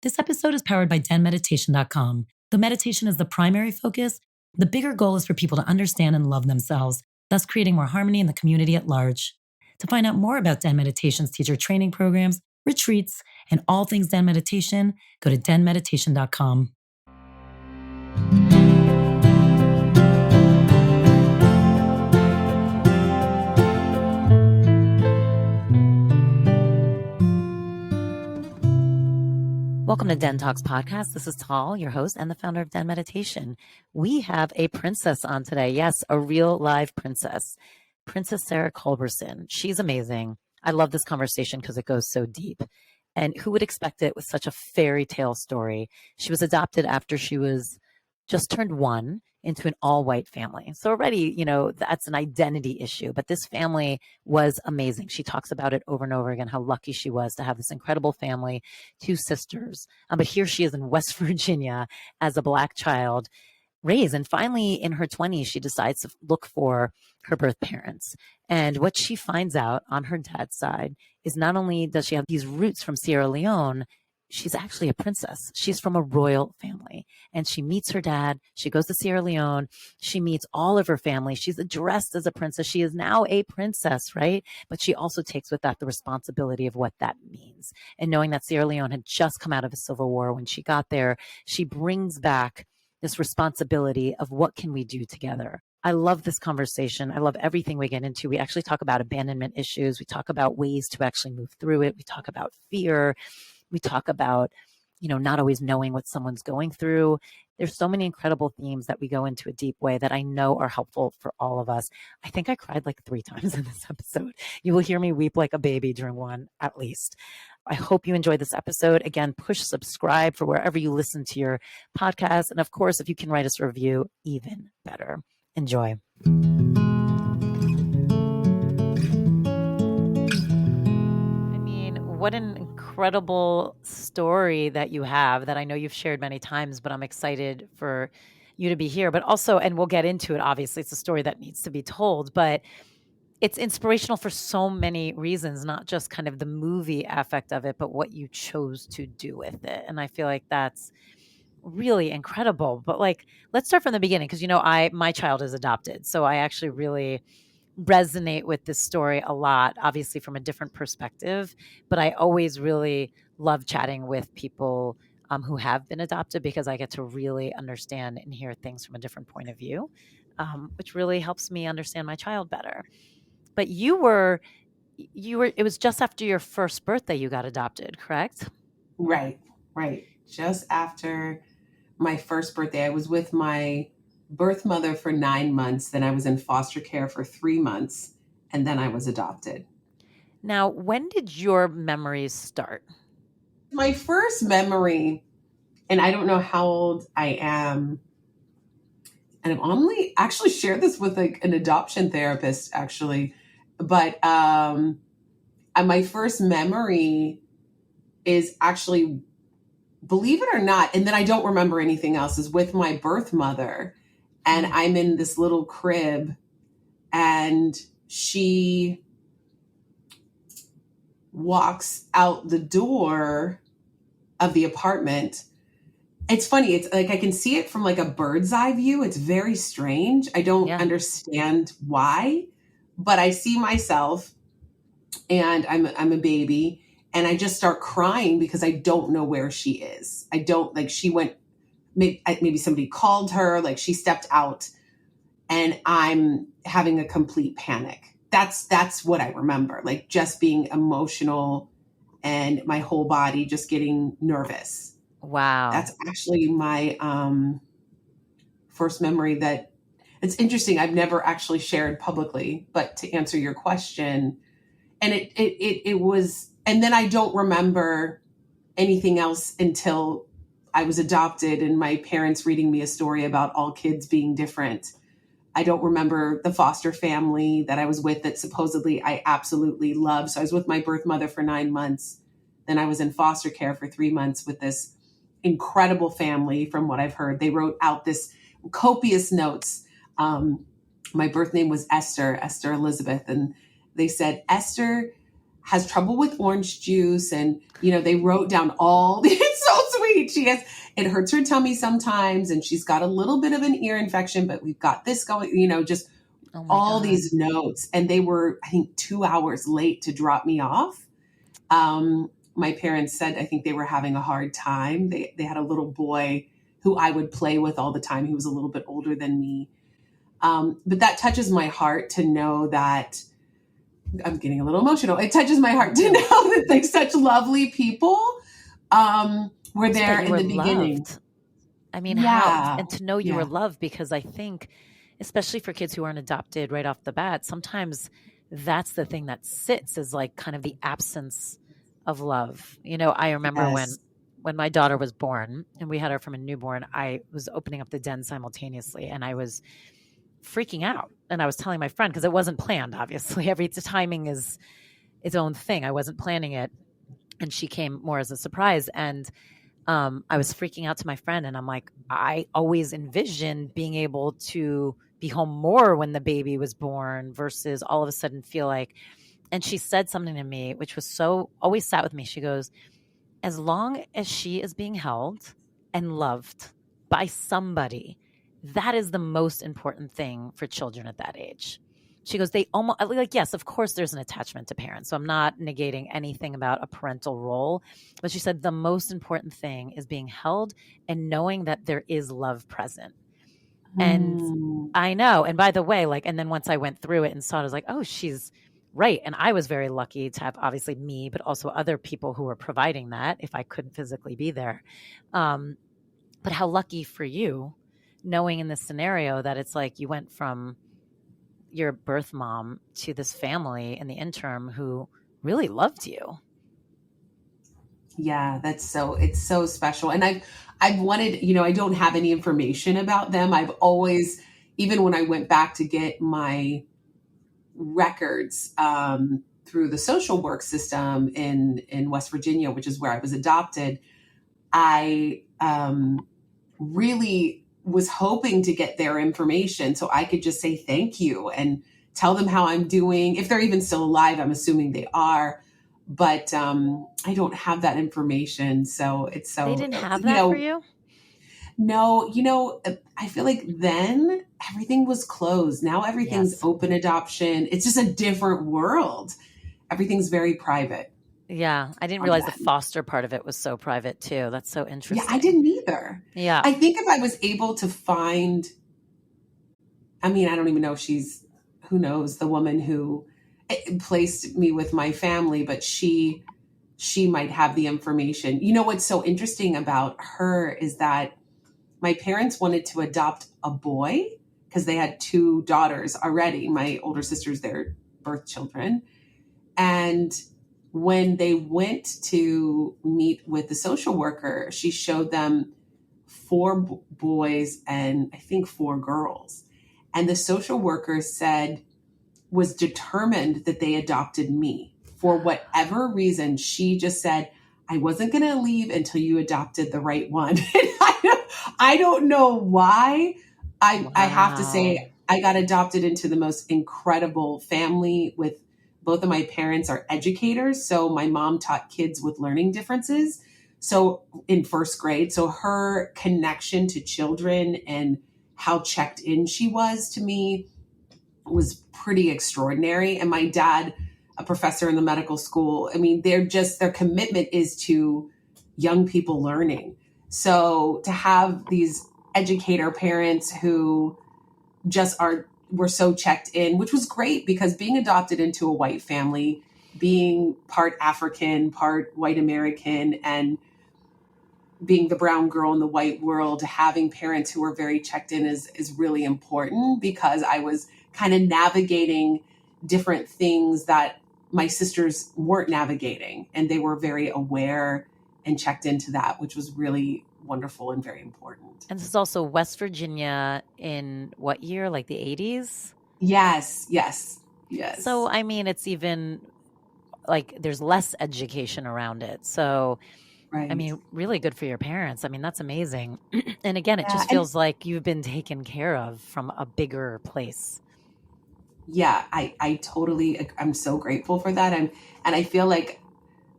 This episode is powered by DENmeditation.com. Though meditation is the primary focus, the bigger goal is for people to understand and love themselves, thus creating more harmony in the community at large. To find out more about Den Meditation's teacher training programs, retreats, and all things Den Meditation, go to DENmeditation.com. Welcome to DENtalks Podcast. This is Tal, your host and the founder of Den Meditation. We have a princess on today. Yes, a real live princess. Princess Sarah Culberson. She's amazing. I love this conversation because it goes so deep. And who would expect it with such a fairy tale story? She was adopted after she was just turned 1 into an all-white family. So already, that's an identity issue. But this family was amazing. She talks about it over and over again, how lucky she was to have this incredible family, 2 sisters. But here she is in West Virginia as a Black child raised. And finally, in her 20s, she decides to look for her birth parents. And what she finds out on her dad's side is not only does she have these roots from Sierra Leone, she's actually a princess. She's from a royal family. And she meets her dad. She goes to Sierra Leone. She meets all of her family. She's dressed as a princess. She is now a princess, right? But she also takes with that the responsibility of what that means. And knowing that Sierra Leone had just come out of a civil war when she got there, she brings back this responsibility of what can we do together. I love this conversation. I love everything we get into. We actually talk about abandonment issues. We talk about ways to actually move through it. We talk about fear. We talk about, not always knowing what someone's going through. There's so many incredible themes that we go into a deep way that I know are helpful for all of us. I think I cried like 3 times in this episode. You will hear me weep like a baby during one, at least. I hope you enjoyed this episode. Again, push subscribe for wherever you listen to your podcast. And of course, if you can write us a review, even better. Enjoy. What an incredible story that you have that I know you've shared many times, but I'm excited for you to be here. But also, and we'll get into it, obviously, it's a story that needs to be told, but it's inspirational for so many reasons, not just kind of the movie aspect of it, but what you chose to do with it. And I feel like that's really incredible. But let's start from the beginning because, my child is adopted. So I actually really resonate with this story a lot, obviously from a different perspective, but I always really love chatting with people who have been adopted because I get to really understand and hear things from a different point of view, which really helps me understand my child better. But it was just after your first birthday you got adopted, correct? Right. Just after my first birthday, I was with my birth mother for 9 months. Then I was in foster care for 3 months. And then I was adopted. Now, when did your memories start? My first memory, and I don't know how old I am. And I've only actually shared this with an adoption therapist, actually. But my first memory is actually, believe it or not, and then I don't remember anything else, is with my birth mother. And I'm in this little crib and she walks out the door of the apartment. It's funny. It's like I can see it from a bird's eye view. It's very strange. I don't understand why, but I see myself and I'm a baby and I just start crying because I don't know where she is. I don't she went. Maybe somebody called her, she stepped out and I'm having a complete panic. That's what I remember, just being emotional and my whole body just getting nervous. Wow. That's actually my first memory that it's interesting. I've never actually shared publicly, but to answer your question, and it was, and then I don't remember anything else until I was adopted and my parents reading me a story about all kids being different. I don't remember the foster family that I was with that supposedly I absolutely love. So I was with my birth mother for 9 months. Then I was in foster care for 3 months with this incredible family. From what I've heard, they wrote out this copious notes. My birth name was Esther Elizabeth. And they said, Esther, has trouble with orange juice. And, they wrote down it's so sweet. It hurts her tummy sometimes, and she's got a little bit of an ear infection, but we've got this going, just all these notes. And they were, I think, 2 hours late to drop me off. My parents said, I think they were having a hard time. They had a little boy who I would play with all the time. He was a little bit older than me. But that touches my heart to know that I'm getting a little emotional. It touches my heart to know that like such lovely people were there in the beginning. Loved. I mean, how, and to know you were loved, because I think, especially for kids who aren't adopted right off the bat, sometimes that's the thing that sits as like kind of the absence of love. I remember when my daughter was born and we had her from a newborn, I was opening up the den simultaneously and I was freaking out. And I was telling my friend, because it wasn't planned, obviously. Every timing is its own thing. I wasn't planning it. And she came more as a surprise. And I was freaking out to my friend. And I'm like, I always envisioned being able to be home more when the baby was born versus all of a sudden feel like, and she said something to me, which was always sat with me. She goes, as long as she is being held and loved by somebody, that is the most important thing for children at that age. She goes, they almost like, yes, of course there's an attachment to parents. So I'm not negating anything about a parental role, but she said the most important thing is being held and knowing that there is love present. And I know. And by the way, and then once I went through it and saw it, I was like, oh, she's right. And I was very lucky to have obviously me, but also other people who were providing that if I couldn't physically be there. But how lucky for you, knowing in this scenario that it's like you went from your birth mom to this family in the interim who really loved you. Yeah, it's so special. And I've wanted, I don't have any information about them. I've always, even when I went back to get my records through the social work system in West Virginia, which is where I was adopted, I really was hoping to get their information so I could just say thank you and tell them how I'm doing. If they're even still alive, I'm assuming they are. But I don't have that information. So it's so... They didn't have that for you? No, I feel like then everything was closed. Now everything's open adoption. It's just a different world. Everything's very private. Yeah, I didn't realize the foster part of it was so private too. That's so interesting. Yeah, I didn't either. Yeah. I think if I was able to find, I don't even know if she's, who knows, the woman who placed me with my family, but she might have the information. What's so interesting about her is that my parents wanted to adopt a boy because they had 2 daughters already. My older sister's their birth children. And when they went to meet with the social worker, she showed them 4 boys and I think 4 girls. And the social worker was determined that they adopted me. For whatever reason, she just said, I wasn't going to leave until you adopted the right one. I don't know why. I have to say, I got adopted into the most incredible family with both of my parents are educators. So my mom taught kids with learning differences. So in first grade, so her connection to children and how checked in she was to me was pretty extraordinary. And my dad, a professor in the medical school, their commitment is to young people learning. So to have these educator parents who just were so checked in, which was great because being adopted into a white family, being part African, part white American, and being the brown girl in the white world, having parents who are very checked in is really important because I was kind of navigating different things that my sisters weren't navigating. And they were very aware and checked into that, which was really wonderful and very important. And this is also West Virginia in what year? Like the 80s? Yes. So, it's even like there's less education around it. So, right. Really good for your parents. That's amazing. And again, it just feels like you've been taken care of from a bigger place. yeah, I totally, I'm so grateful for that. And I feel like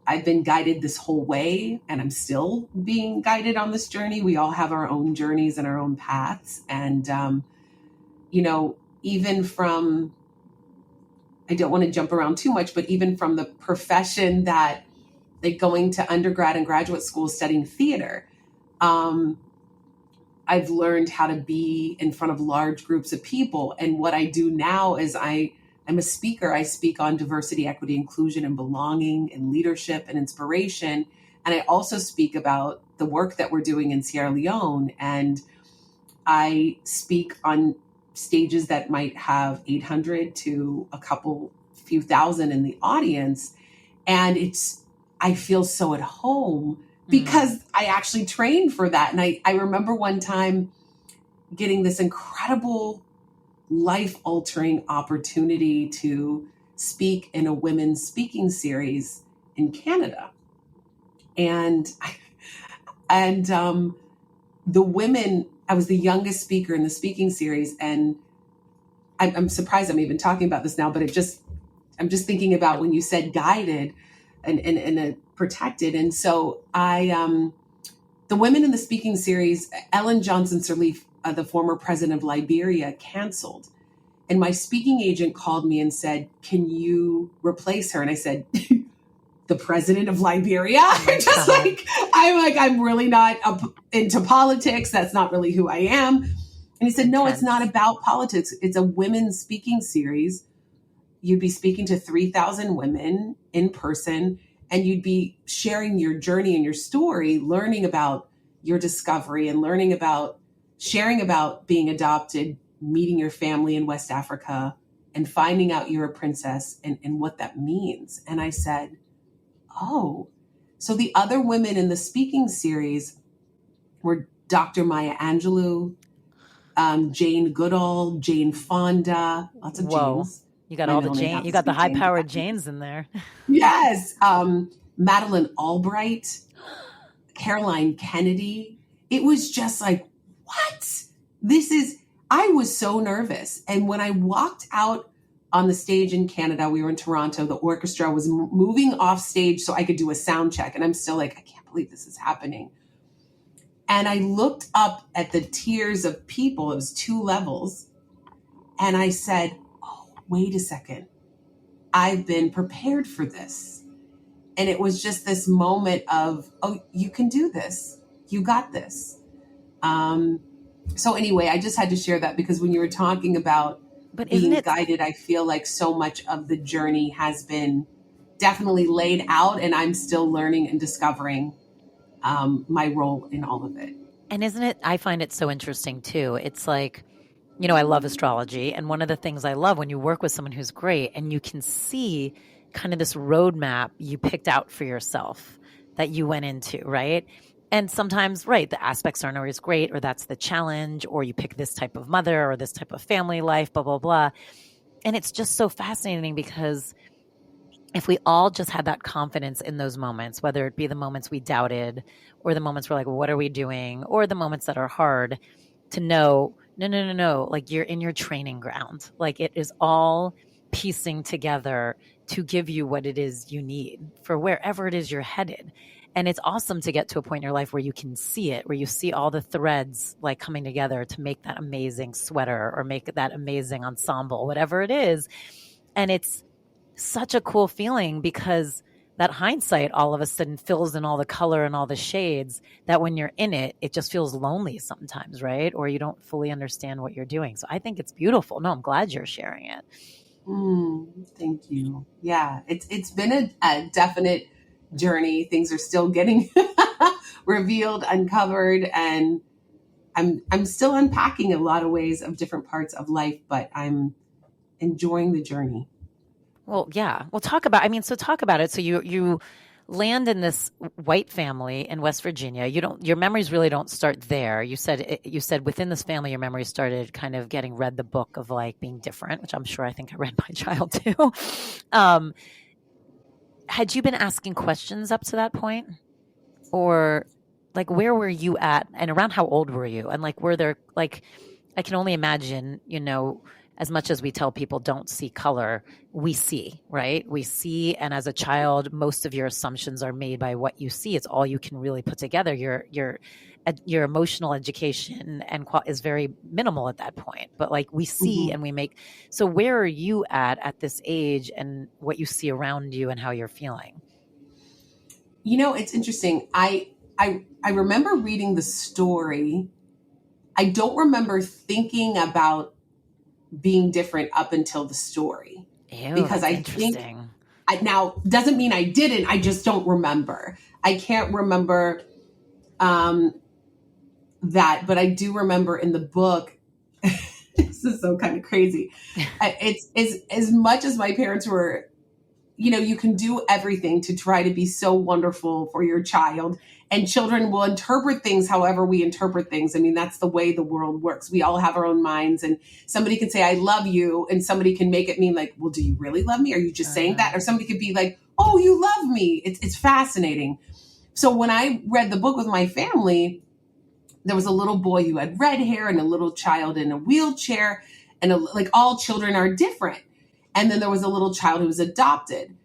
I've been guided this whole way, and I'm still being guided on this journey. We all have our own journeys and our own paths. And, you know, even from, I don't want to jump around too much, but even from the profession that, like going to undergrad and graduate school studying theater, I've learned how to be in front of large groups of people. And what I do now is I'm a speaker. I speak on diversity, equity, inclusion, and belonging, and leadership and inspiration. And I also speak about the work that we're doing in Sierra Leone. And I speak on stages that might have 800 to few thousand in the audience. And I feel so at home because I actually trained for that. And I remember one time getting this incredible life-altering opportunity to speak in a women's speaking series in Canada. And the women, I was the youngest speaker in the speaking series. And I'm surprised I'm even talking about this now, but I'm just thinking about when you said guided and protected. And so the women in the speaking series, Ellen Johnson Sirleaf, the former president of Liberia, canceled. And my speaking agent called me and said, "Can you replace her?" And I said, "The president of Liberia?" I'm really not into politics. That's not really who I am. And he said, "No, it's not about politics. It's a women's speaking series. You'd be speaking to 3,000 women in person, and you'd be sharing your journey and your story, learning about your discovery and sharing about being adopted, meeting your family in West Africa, and finding out you're a princess and what that means." And I said, "Oh." So the other women in the speaking series were Dr. Maya Angelou, Jane Goodall, Jane Fonda, lots of Janes. You got all the Jane. You got the high-powered Janes in there. Yes. Madeleine Albright, Caroline Kennedy. It was just like, what? I was so nervous. And when I walked out on the stage in Canada, we were in Toronto, the orchestra was moving off stage so I could do a sound check. And I'm still like, I can't believe this is happening. And I looked up at the tiers of people. It was 2 levels. And I said, oh, wait a second. I've been prepared for this. And it was just this moment of, oh, you can do this. You got this. So anyway, I just had to share that because when you were talking about being guided, I feel like so much of the journey has been definitely laid out, and I'm still learning and discovering my role in all of it. And isn't it, I find it so interesting too. It's like, you know, I love astrology. And one of the things I love when you work with someone who's great and you can see kind of this roadmap you picked out for yourself that you went into, right? And sometimes, right, the aspects aren't always great, or that's the challenge, or you pick this type of mother or this type of family life, blah, blah, blah. And it's just so fascinating because if we all just had that confidence in those moments, whether it be the moments we doubted or the moments we're like, well, what are we doing? Or the moments that are hard, to know, no, like you're in your training ground. Like it is all piecing together to give you what it is you need for wherever it is you're headed. And it's awesome to get to a point in your life where you can see it, where you see all the threads like coming together to make that amazing sweater or make that amazing ensemble, whatever it is. And it's such a cool feeling because that hindsight all of a sudden fills in all the color and all the shades that when you're in it, it just feels lonely sometimes, right? Or you don't fully understand what you're doing. So I think it's beautiful. No, I'm glad you're sharing it. Thank you. Yeah, it's been a definite journey. Things are still getting revealed, uncovered, and I'm still unpacking a lot of ways of different parts of life, but I'm enjoying the journey. Well, yeah. Well, talk about it. So you land in this white family in West Virginia. Your memories really don't start there. You said within this family, your memories started kind of read the book of like being different, which I'm sure I think I read my child too. Had you been asking questions up to that point? Or like, where were you at and around how old were you? And like, were there like, I can only imagine, as much as we tell people don't see color, we see, right? We see. And as a child, most of your assumptions are made by what you see. It's all you can really put together. Your emotional education and is very minimal at that point, but like we see and we make. So where are you at this age, and what you see around you and how you're feeling? You know, it's interesting. I remember reading the story. I don't remember thinking about being different up until the story. Ew, because I think now doesn't mean I didn't. I just don't remember. I can't remember that, but I do remember in the book. This is so kind of crazy. It's as much as my parents were, you know, you can do everything to try to be so wonderful for your child, and children will interpret things however we interpret things. I mean, that's the way the world works. We all have our own minds, and somebody can say, I love you. And somebody can make it mean like, well, do you really love me? Are you just saying that? Or somebody could be like, oh, you love me. It's fascinating. So when I read the book with my family, there was a little boy who had red hair and a little child in a wheelchair, and like all children are different. And then there was a little child who was adopted.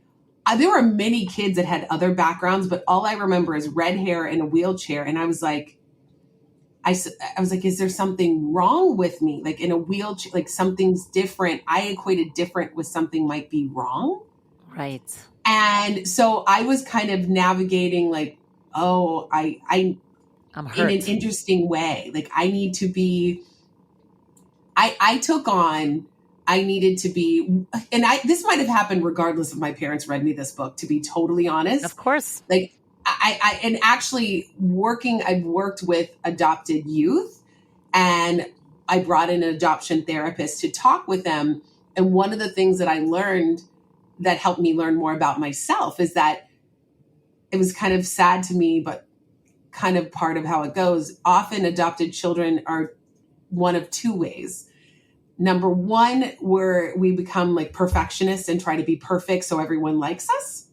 There were many kids that had other backgrounds, but all I remember is red hair and a wheelchair. And I was like, is there something wrong with me? Like in a wheelchair, like something's different. I equated different with something might be wrong. Right. And so I was kind of navigating like, oh, I'm hurt in an interesting way. Like I need to be, I took on, I needed to be, and this might have happened regardless if my parents read me this book, to be totally honest. Of course. Like and actually I've worked with adopted youth, and I brought in an adoption therapist to talk with them. And one of the things that I learned that helped me learn more about myself is that it was kind of sad to me, but kind of part of how it goes. Often adopted children are one of two ways. Number one, where we become like perfectionists and try to be perfect so everyone likes us.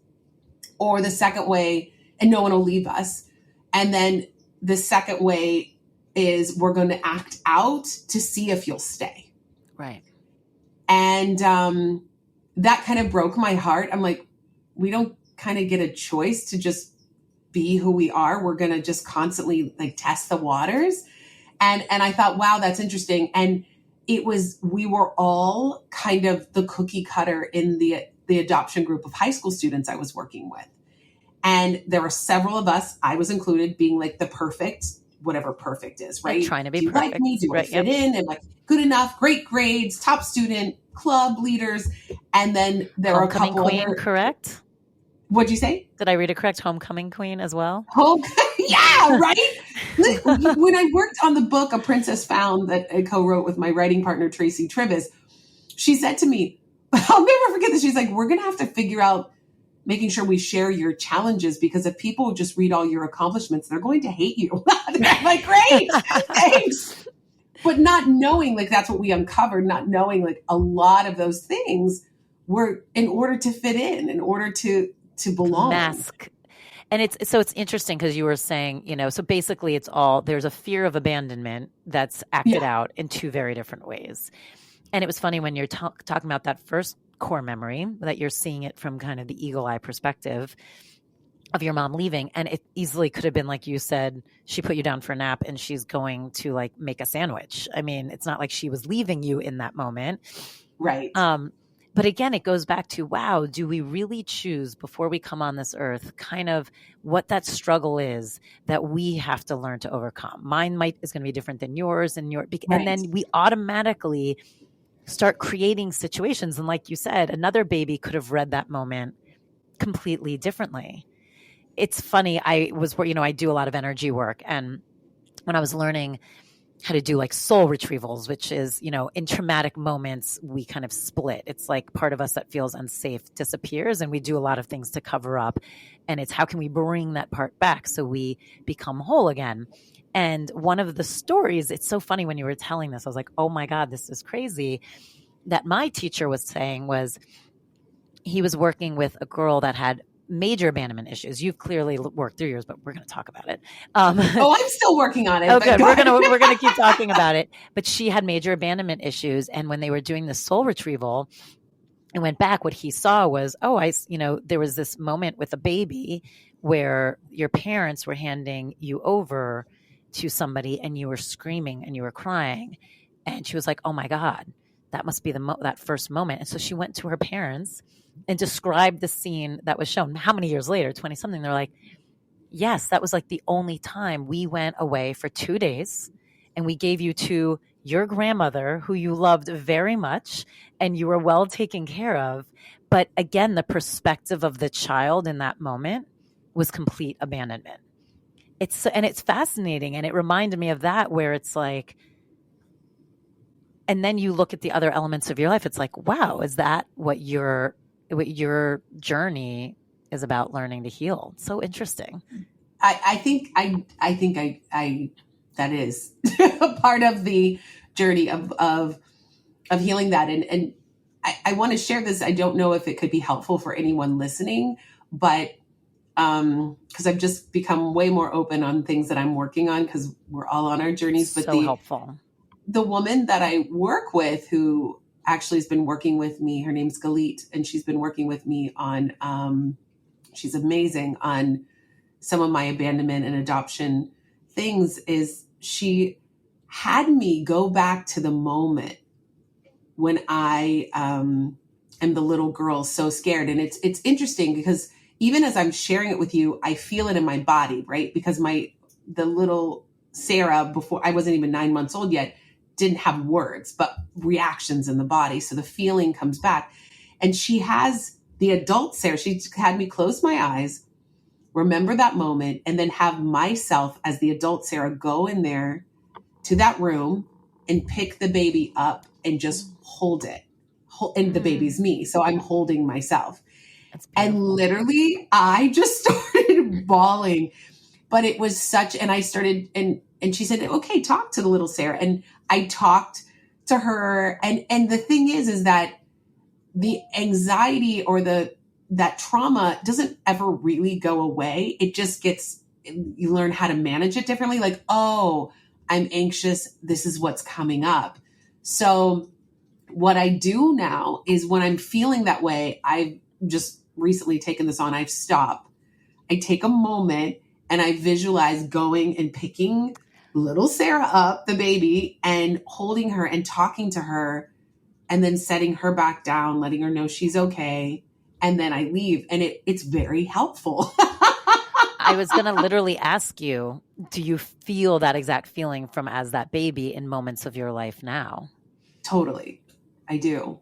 Or the second way, and no one will leave us. And then the second way is we're going to act out to see if you'll stay. Right. And that kind of broke my heart. I'm like, we don't kind of get a choice to just be who we are. We're going to just constantly like test the waters. And I thought, wow, that's interesting. And we were all kind of the cookie cutter in the adoption group of high school students I was working with. And there were several of us, I was included, being like the perfect, whatever perfect is, right? Like trying to be perfect. Do you like me? Do I fit in? And like, good enough, great grades, top student, club leaders. And then there are a couple Homecoming queen, correct? What'd you say? Did I read it correct? Homecoming queen as well? Yeah, right? When I worked on the book, A Princess Found, that I co-wrote with my writing partner, Tracy Trivis, she said to me, I'll never forget this. She's like, we're going to have to figure out making sure we share your challenges, because if people just read all your accomplishments, they're going to hate you. I'm like, great, thanks. But not knowing, like, that's what we uncovered, not knowing, like, a lot of those things were in order to fit in order to belong. Mask. And it's interesting because you were saying, you know, so basically there's a fear of abandonment that's acted out in two very different ways. And it was funny when you're talking about that first core memory, that you're seeing it from kind of the eagle eye perspective of your mom leaving. And it easily could have been, like you said, she put you down for a nap and she's going to like make a sandwich. I mean, it's not like she was leaving you in that moment. Right. But again, it goes back to, wow, do we really choose before we come on this earth kind of what that struggle is that we have to learn to overcome? Mine is going to be different than yours and and then we automatically start creating situations. And like you said, another baby could have read that moment completely differently. It's funny. I do a lot of energy work. And when I was learning how to do like soul retrievals, which is, you know, in traumatic moments, we kind of split. It's like part of us that feels unsafe disappears, and we do a lot of things to cover up. And it's how can we bring that part back so we become whole again? And one of the stories, it's so funny when you were telling this, I was like, oh my God, this is crazy, that my teacher was saying was he was working with a girl that had major abandonment issues. You've clearly worked through yours, but we're going to talk about it. I'm still working on it. Oh, good. We're going to keep talking about it. But she had major abandonment issues. And when they were doing the soul retrieval and went back, what he saw was, there was this moment with a baby where your parents were handing you over to somebody and you were screaming and you were crying. And she was like, oh my God, that must be that first moment. And so she went to her parents and described the scene that was shown. How many years later, 20 something, they're like, yes, that was like the only time we went away for 2 days and we gave you to your grandmother who you loved very much and you were well taken care of. But again, the perspective of the child in that moment was complete abandonment. It's fascinating. And it reminded me of that, where it's like, and then you look at the other elements of your life. It's like, wow, is that what your journey is about, learning to heal? So interesting. I think that is a part of the journey of healing that. And I want to share this. I don't know if it could be helpful for anyone listening, but because I've just become way more open on things that I'm working on, because we're all on our journeys. But helpful. The woman that I work with, who actually has been working with me, her name's Galit, and she's been working with me on, she's amazing on some of my abandonment and adoption things, is she had me go back to the moment when I am the little girl so scared. And it's interesting because even as I'm sharing it with you, I feel it in my body, right? Because the little Sarah, before I wasn't even 9 months old yet, didn't have words, but reactions in the body. So the feeling comes back. And she has the adult Sarah. She had me close my eyes, remember that moment, and then have myself as the adult Sarah go in there to that room and pick the baby up and just hold it. And the baby's me. So I'm holding myself. And literally I just started bawling. But it was and I started, and she said, okay, talk to the little Sarah. And I talked to her. And the thing is that the anxiety or that trauma doesn't ever really go away. It just you learn how to manage it differently. Like, oh, I'm anxious. This is what's coming up. So what I do now is when I'm feeling that way, I've just recently taken this on. I take a moment and I visualize going and picking little Sarah up, the baby, and holding her and talking to her, and then setting her back down, letting her know she's okay. And then I leave. And it's very helpful. I was going to literally ask you, do you feel that exact feeling from as that baby in moments of your life now? Totally. I do.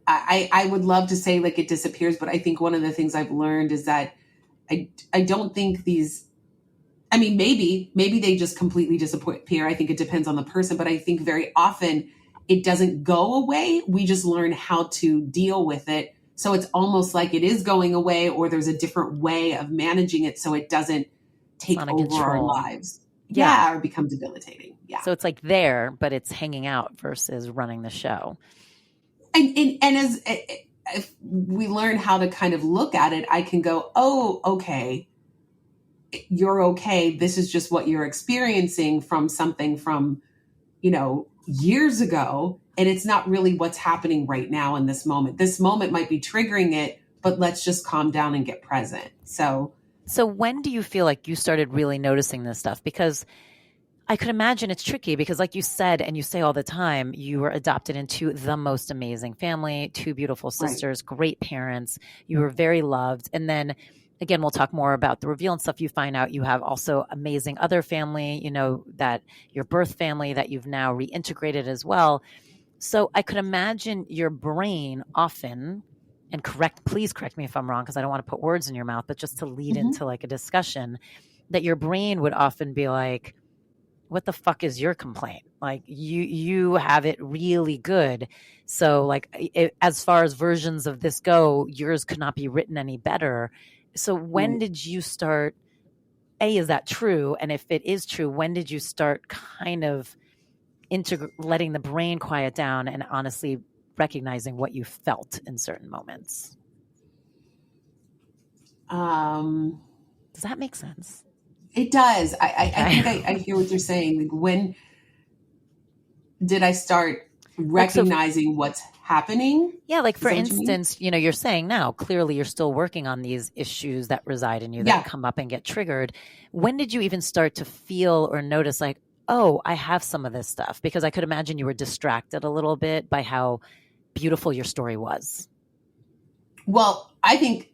I would love to say like it disappears, but I think one of the things I've learned is that I don't think maybe they just completely disappear. I think it depends on the person, but I think very often it doesn't go away. We just learn how to deal with it. So it's almost like it is going away, or there's a different way of managing it so it doesn't take over our lives. Yeah, or become debilitating. Yeah. So it's like there, but it's hanging out versus running the show. And as if we learn how to kind of look at it, I can go, oh, okay, you're okay. This is just what you're experiencing from something from, years ago. And it's not really what's happening right now in this moment. This moment might be triggering it, but let's just calm down and get present. So when do you feel like you started really noticing this stuff? Because I could imagine it's tricky because like you said, and you say all the time, you were adopted into the most amazing family, 2 beautiful sisters, right. Great parents. You were very loved. And then again, we'll talk more about the reveal and stuff. You find out you have also amazing other family, that your birth family that you've now reintegrated as well. So I could imagine your brain often, and please correct me if I'm wrong, because I don't want to put words in your mouth, but just to lead into like a discussion, that your brain would often be like, what the fuck is your complaint? Like you have it really good. So like as far as versions of this go, yours could not be written any better. So when did you start, is that true? And if it is true, when did you start kind of letting the brain quiet down and honestly recognizing what you felt in certain moments? Does that make sense? It does. I think I hear what you're saying. Like, when did I start recognizing what's happening? Yeah, like for instance, you're saying now, clearly you're still working on these issues that reside in you that come up and get triggered. When did you even start to feel or notice like, oh, I have some of this stuff? Because I could imagine you were distracted a little bit by how beautiful your story was. Well, I think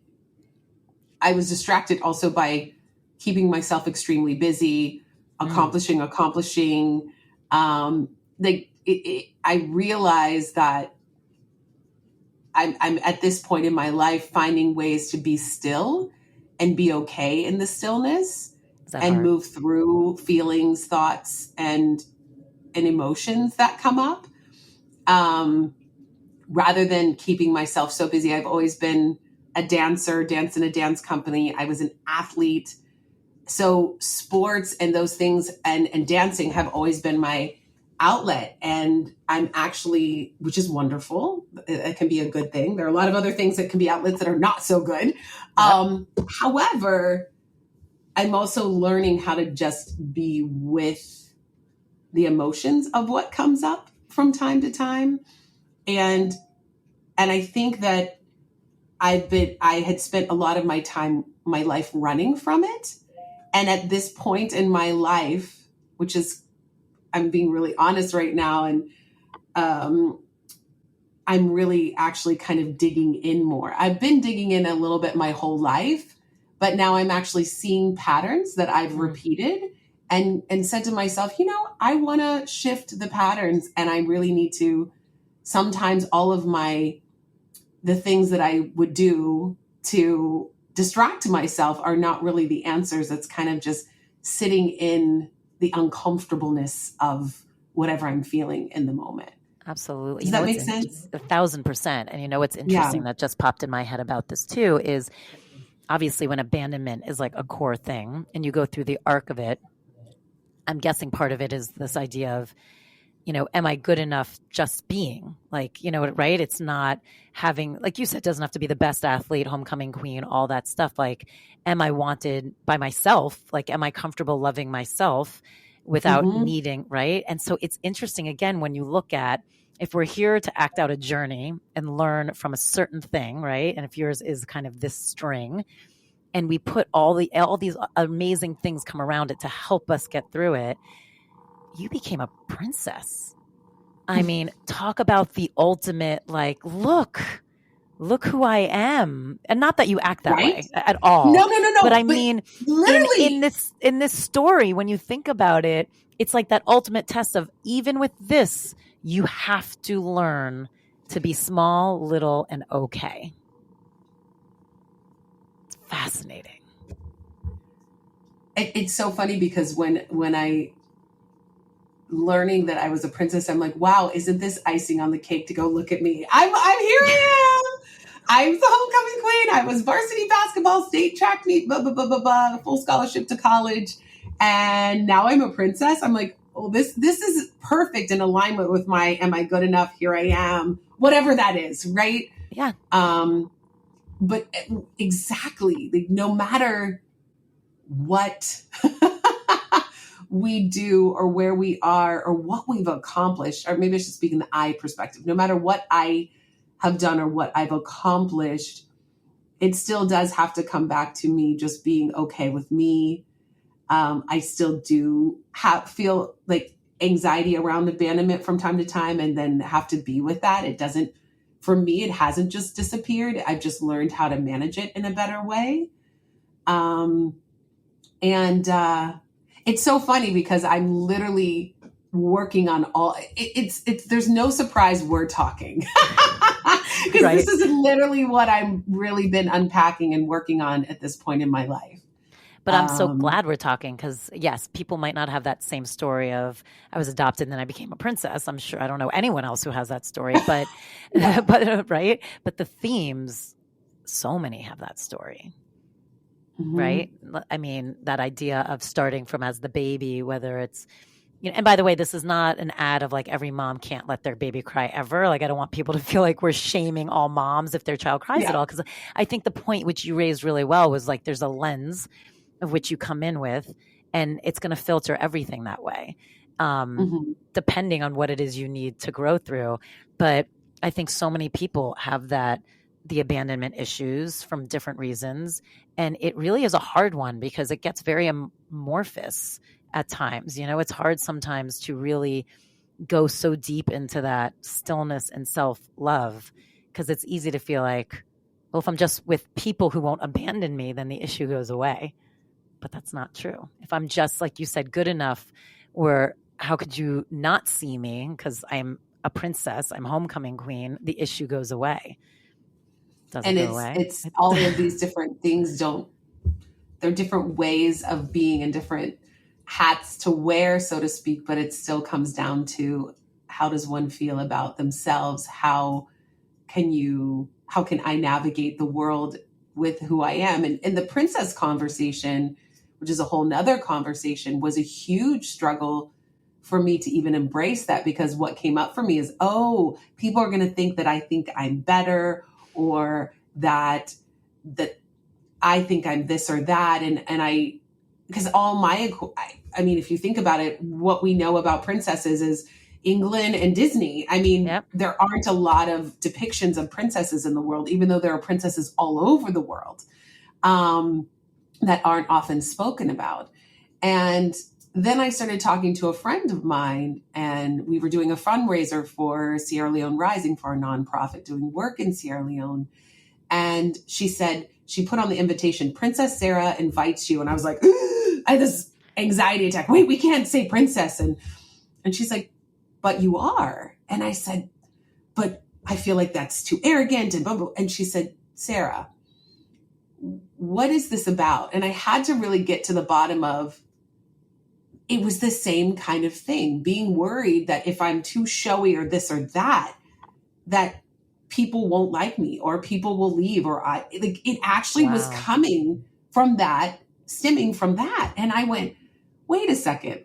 I was distracted also by keeping myself extremely busy, accomplishing. I realized that I'm at this point in my life finding ways to be still and be okay in the stillness and hard? Move through feelings, thoughts, and emotions that come up. Rather than keeping myself so busy. I've always been a dancer, danced in a dance company. I was an athlete. So sports and those things and dancing have always been my outlet. And I'm actually, which is wonderful. It can be a good thing. There are a lot of other things that can be outlets that are not so good. Yep. However, I'm also learning how to just be with the emotions of what comes up from time to time. And I think that I had spent a lot of my life running from it. And at this point in my life, which is, I'm being really honest right now, and I'm really actually kind of digging in more. I've been digging in a little bit my whole life, but now I'm actually seeing patterns that I've repeated and said to myself, I want to shift the patterns, and I really need to. Sometimes all of the things that I would do to distract myself are not really the answers. It's kind of just sitting in the uncomfortableness of whatever I'm feeling in the moment. Absolutely. Does that make sense? 1,000%. And what's interesting that just popped in my head about this too is obviously when abandonment is like a core thing and you go through the arc of it, I'm guessing part of it is this idea of, am I good enough just being like, right? It's not having, like you said, it doesn't have to be the best athlete, homecoming queen, all that stuff. Like, am I wanted by myself? Like, am I comfortable loving myself without needing, right? And so it's interesting, again, when you look at, if we're here to act out a journey and learn from a certain thing, right? And if yours is kind of this string, and we put all these amazing things come around it to help us get through it, you became a princess. I mean, talk about the ultimate, like, look who I am. And not that you act that way at all. No. But I mean, literally in this story, when you think about it, it's like that ultimate test of, even with this, you have to learn to be small, little, and okay. It's fascinating. It's so funny because when I learning that I was a princess, I'm like, wow, isn't this icing on the cake to go look at me? I'm here I am. I'm the homecoming queen. I was varsity basketball, state track meet, full scholarship to college. And now I'm a princess. I'm like, oh, this is perfect in alignment with my, am I good enough? Here I am. Whatever that is, right? Yeah. But exactly, like, no matter what we do or where we are or what we've accomplished, or maybe I should speak in the I perspective, no matter what I have done or what I've accomplished, it still does have to come back to me just being okay with me. I still do feel like anxiety around abandonment from time to time, and then have to be with that. It doesn't, for me, it hasn't just disappeared. I've just learned how to manage it in a better way. It's so funny because I'm literally working on all, there's no surprise we're talking. Because This is literally what I've really been unpacking and working on at this point in my life. But I'm so glad we're talking because, yes, people might not have that same story of I was adopted and then I became a princess. I'm sure I don't know anyone else who has that story, but, right? But the themes, so many have that story, right? I mean, that idea of starting from as the baby, whether it's, and by the way, this is not an ad of like every mom can't let their baby cry ever. Like, I don't want people to feel like we're shaming all moms if their child cries at all. Because I think the point which you raised really well was like, there's a lens of which you come in with, and it's going to filter everything that way, depending on what it is you need to grow through. But I think so many people have the abandonment issues from different reasons. And it really is a hard one because it gets very amorphous at times. It's hard sometimes to really go so deep into that stillness and self-love, because it's easy to feel like, well, if I'm just with people who won't abandon me, then the issue goes away. But that's not true. If I'm just, like you said, good enough, or how could you not see me because I'm a princess, I'm homecoming queen, the issue goes away. Doesn't go away. It's all of these different things they're different ways of being and different hats to wear, so to speak, but it still comes down to, how does one feel about themselves? How can I navigate the world with who I am? And the princess conversation, which is a whole nother conversation, was a huge struggle for me to even embrace that, because what came up for me is, people are going to think that I think I'm better, or that I think I'm this or that. And because I mean, if you think about it, what we know about princesses is England and Disney. I mean, There aren't a lot of depictions of princesses in the world, even though there are princesses all over the world that aren't often spoken about. And then I started talking to a friend of mine, and we were doing a fundraiser for Sierra Leone Rising, for a nonprofit doing work in Sierra Leone. And she said, she put on the invitation, Princess Sarah invites you. And I was like, I had this anxiety attack. Wait, we can't say princess. And she's like, but you are. And I said, but I feel like that's too arrogant and blah, blah. And she said, Sarah, what is this about? And I had to really get to the bottom of, it was the same kind of thing, being worried that if I'm too showy or this or that people won't like me, or people will leave, or it actually was coming from that, stemming from that. And I went, wait a second.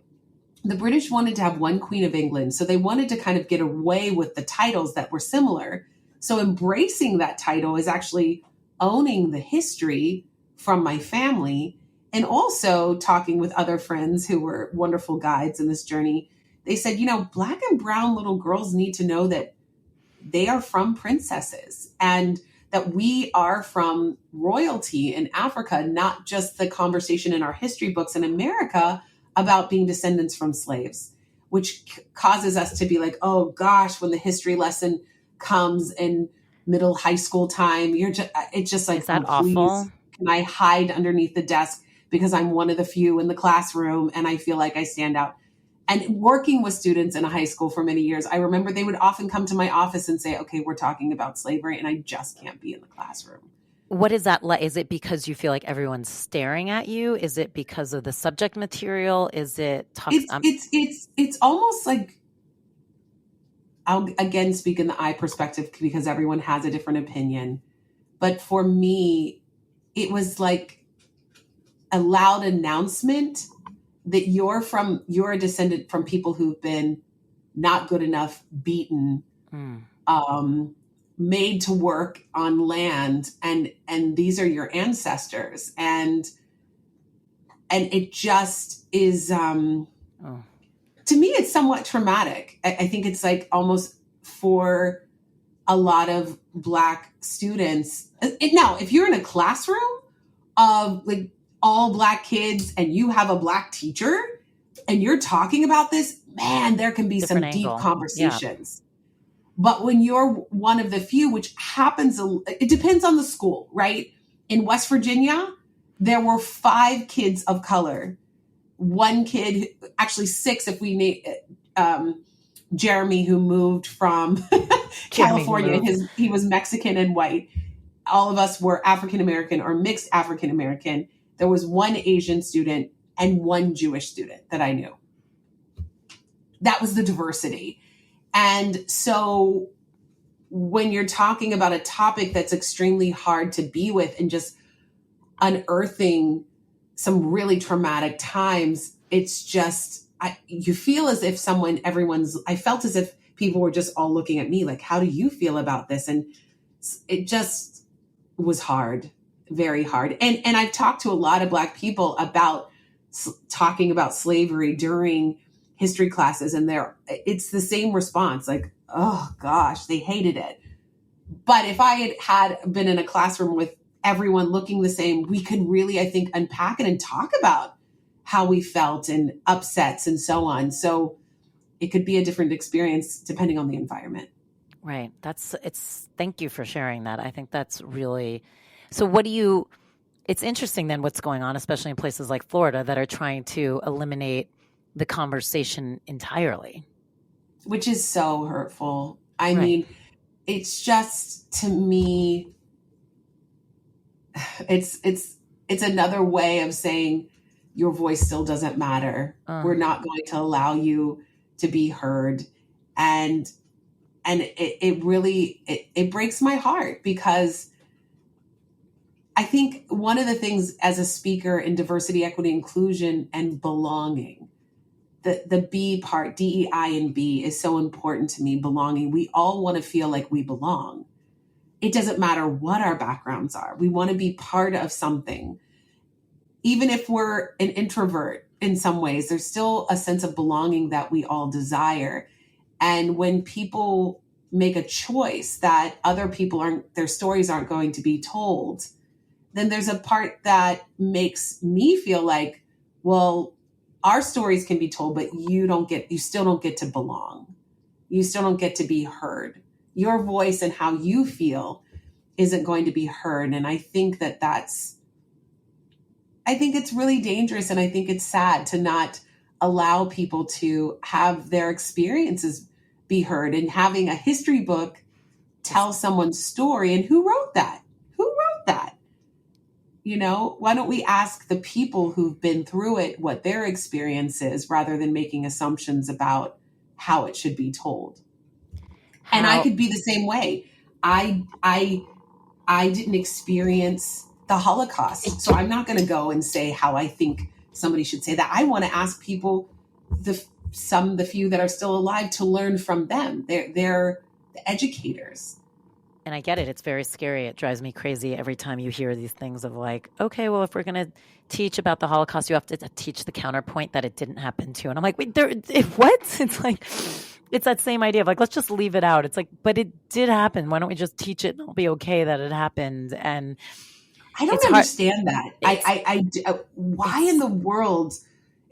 The British wanted to have one Queen of England. So they wanted to kind of get away with the titles that were similar. So embracing that title is actually owning the history from my family. And also talking with other friends who were wonderful guides in this journey. They said, Black and brown little girls need to know that they are from princesses, and that we are from royalty in Africa, not just the conversation in our history books in America about being descendants from slaves, which causes us to be like, oh gosh, when the history lesson comes in middle high school time, it's just like, is that awful? Can I hide underneath the desk because I'm one of the few in the classroom and I feel like I stand out? And working with students in a high school for many years, I remember they would often come to my office and say, okay, we're talking about slavery, and I just can't be in the classroom. What is that like? Is it because you feel like everyone's staring at you? Is it because of the subject material? Is it tough? It's almost like, I'll again speak in the I perspective because everyone has a different opinion. But for me, it was like a loud announcement that you're a descendant from people who've been not good enough, beaten, made to work on land, and these are your ancestors. And it just is, to me, it's somewhat traumatic. I think it's like almost for a lot of Black students. Now, if you're in a classroom of like all Black kids and you have a Black teacher and you're talking about this, man, there can be some deep conversations. Yeah. But when you're one of the few, which happens, it depends on the school, right? In West Virginia, there were 5 kids of color. One kid, actually 6 if we name Jeremy, who moved from California. He was Mexican and white. All of us were African-American or mixed African-American. There was 1 Asian student and 1 Jewish student that I knew. That was the diversity. And so when you're talking about a topic that's extremely hard to be with and just unearthing some really traumatic times, it's just, you feel as if I felt as if people were just all looking at me like, how do you feel about this? And it just was hard, very hard. And I've talked to a lot of Black people about talking about slavery during history classes, and it's the same response, like, oh gosh, they hated it. But if I had been in a classroom with everyone looking the same, we could really, I think, unpack it and talk about how we felt and upsets and so on. So it could be a different experience depending on the environment. Right. Thank you for sharing that. I think that's really, so it's interesting then what's going on, especially in places like Florida that are trying to eliminate the conversation entirely. Which is so hurtful. I mean, it's just, to me, it's another way of saying your voice still doesn't matter. We're not going to allow you to be heard. And it really breaks my heart, because I think one of the things as a speaker in diversity, equity, inclusion, and belonging, the B part, DEI and B, is so important to me. Belonging. We all want to feel like we belong. It doesn't matter what our backgrounds are. We want to be part of something. Even if we're an introvert in some ways, there's still a sense of belonging that we all desire. And when people make a choice that other people their stories aren't going to be told, then there's a part that makes me feel like, well, our stories can be told, but you still don't get to belong. You still don't get to be heard. Your voice and how you feel isn't going to be heard. And I think I think it's really dangerous, and I think it's sad to not allow people to have their experiences be heard, and having a history book tell someone's story. And who wrote that? Why don't we ask the people who've been through it what their experience is, rather than making assumptions about how it should be told? And I could be the same way. I didn't experience the Holocaust, so I'm not going to go and say how I think somebody should say that. I want to ask people, the few that are still alive, to learn from them. They're the educators. And I get it. It's very scary. It drives me crazy every time you hear these things of like, okay, well, if we're going to teach about the Holocaust, you have to teach the counterpoint that it didn't happen to. And I'm like, wait, what? It's like, it's that same idea of like, let's just leave it out. It's like, but it did happen. Why don't we just teach it and it'll be okay that it happened? And I don't understand that. Why in the world?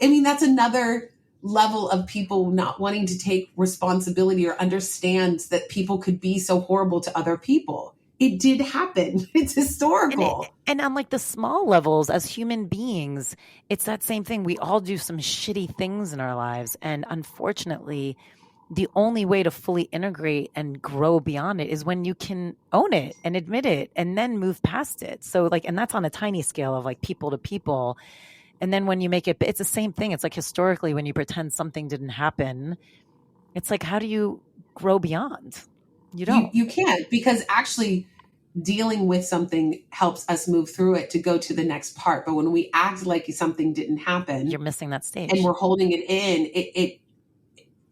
I mean, that's another level of people not wanting to take responsibility or understand that people could be so horrible to other people. It did happen. It's historical. And on like the small levels as human beings, it's that same thing. We all do some shitty things in our lives. And unfortunately, the only way to fully integrate and grow beyond it is when you can own it and admit it and then move past it. So like, and that's on a tiny scale of like people to people. And then when you make it, it's the same thing. It's like historically, when you pretend something didn't happen, it's like, how do you grow beyond? You don't. You can't, because actually dealing with something helps us move through it to go to the next part. But when we act like something didn't happen, you're missing that stage. And we're holding it in,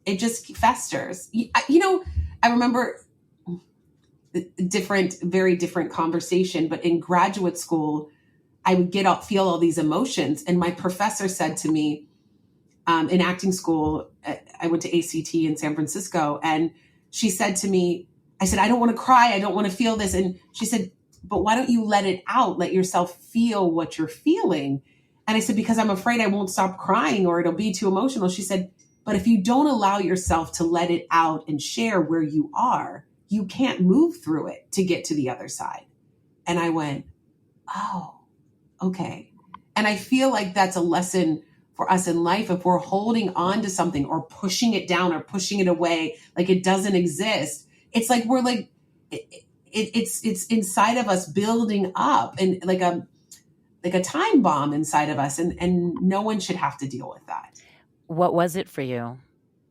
it just festers. I remember very different conversation, but in graduate school, I would feel all these emotions. And my professor said to me, in acting school, I went to ACT in San Francisco, and she said to me, I said, I don't want to cry. I don't want to feel this. And she said, but why don't you let it out? Let yourself feel what you're feeling. And I said, because I'm afraid I won't stop crying or it'll be too emotional. She said, but if you don't allow yourself to let it out and share where you are, you can't move through it to get to the other side. And I went, oh, okay. And I feel like that's a lesson for us in life. If we're holding on to something or pushing it down or pushing it away, like it doesn't exist, it's like we're like, it's inside of us building up, and like a time bomb inside of us. And no one should have to deal with that. What was it for you?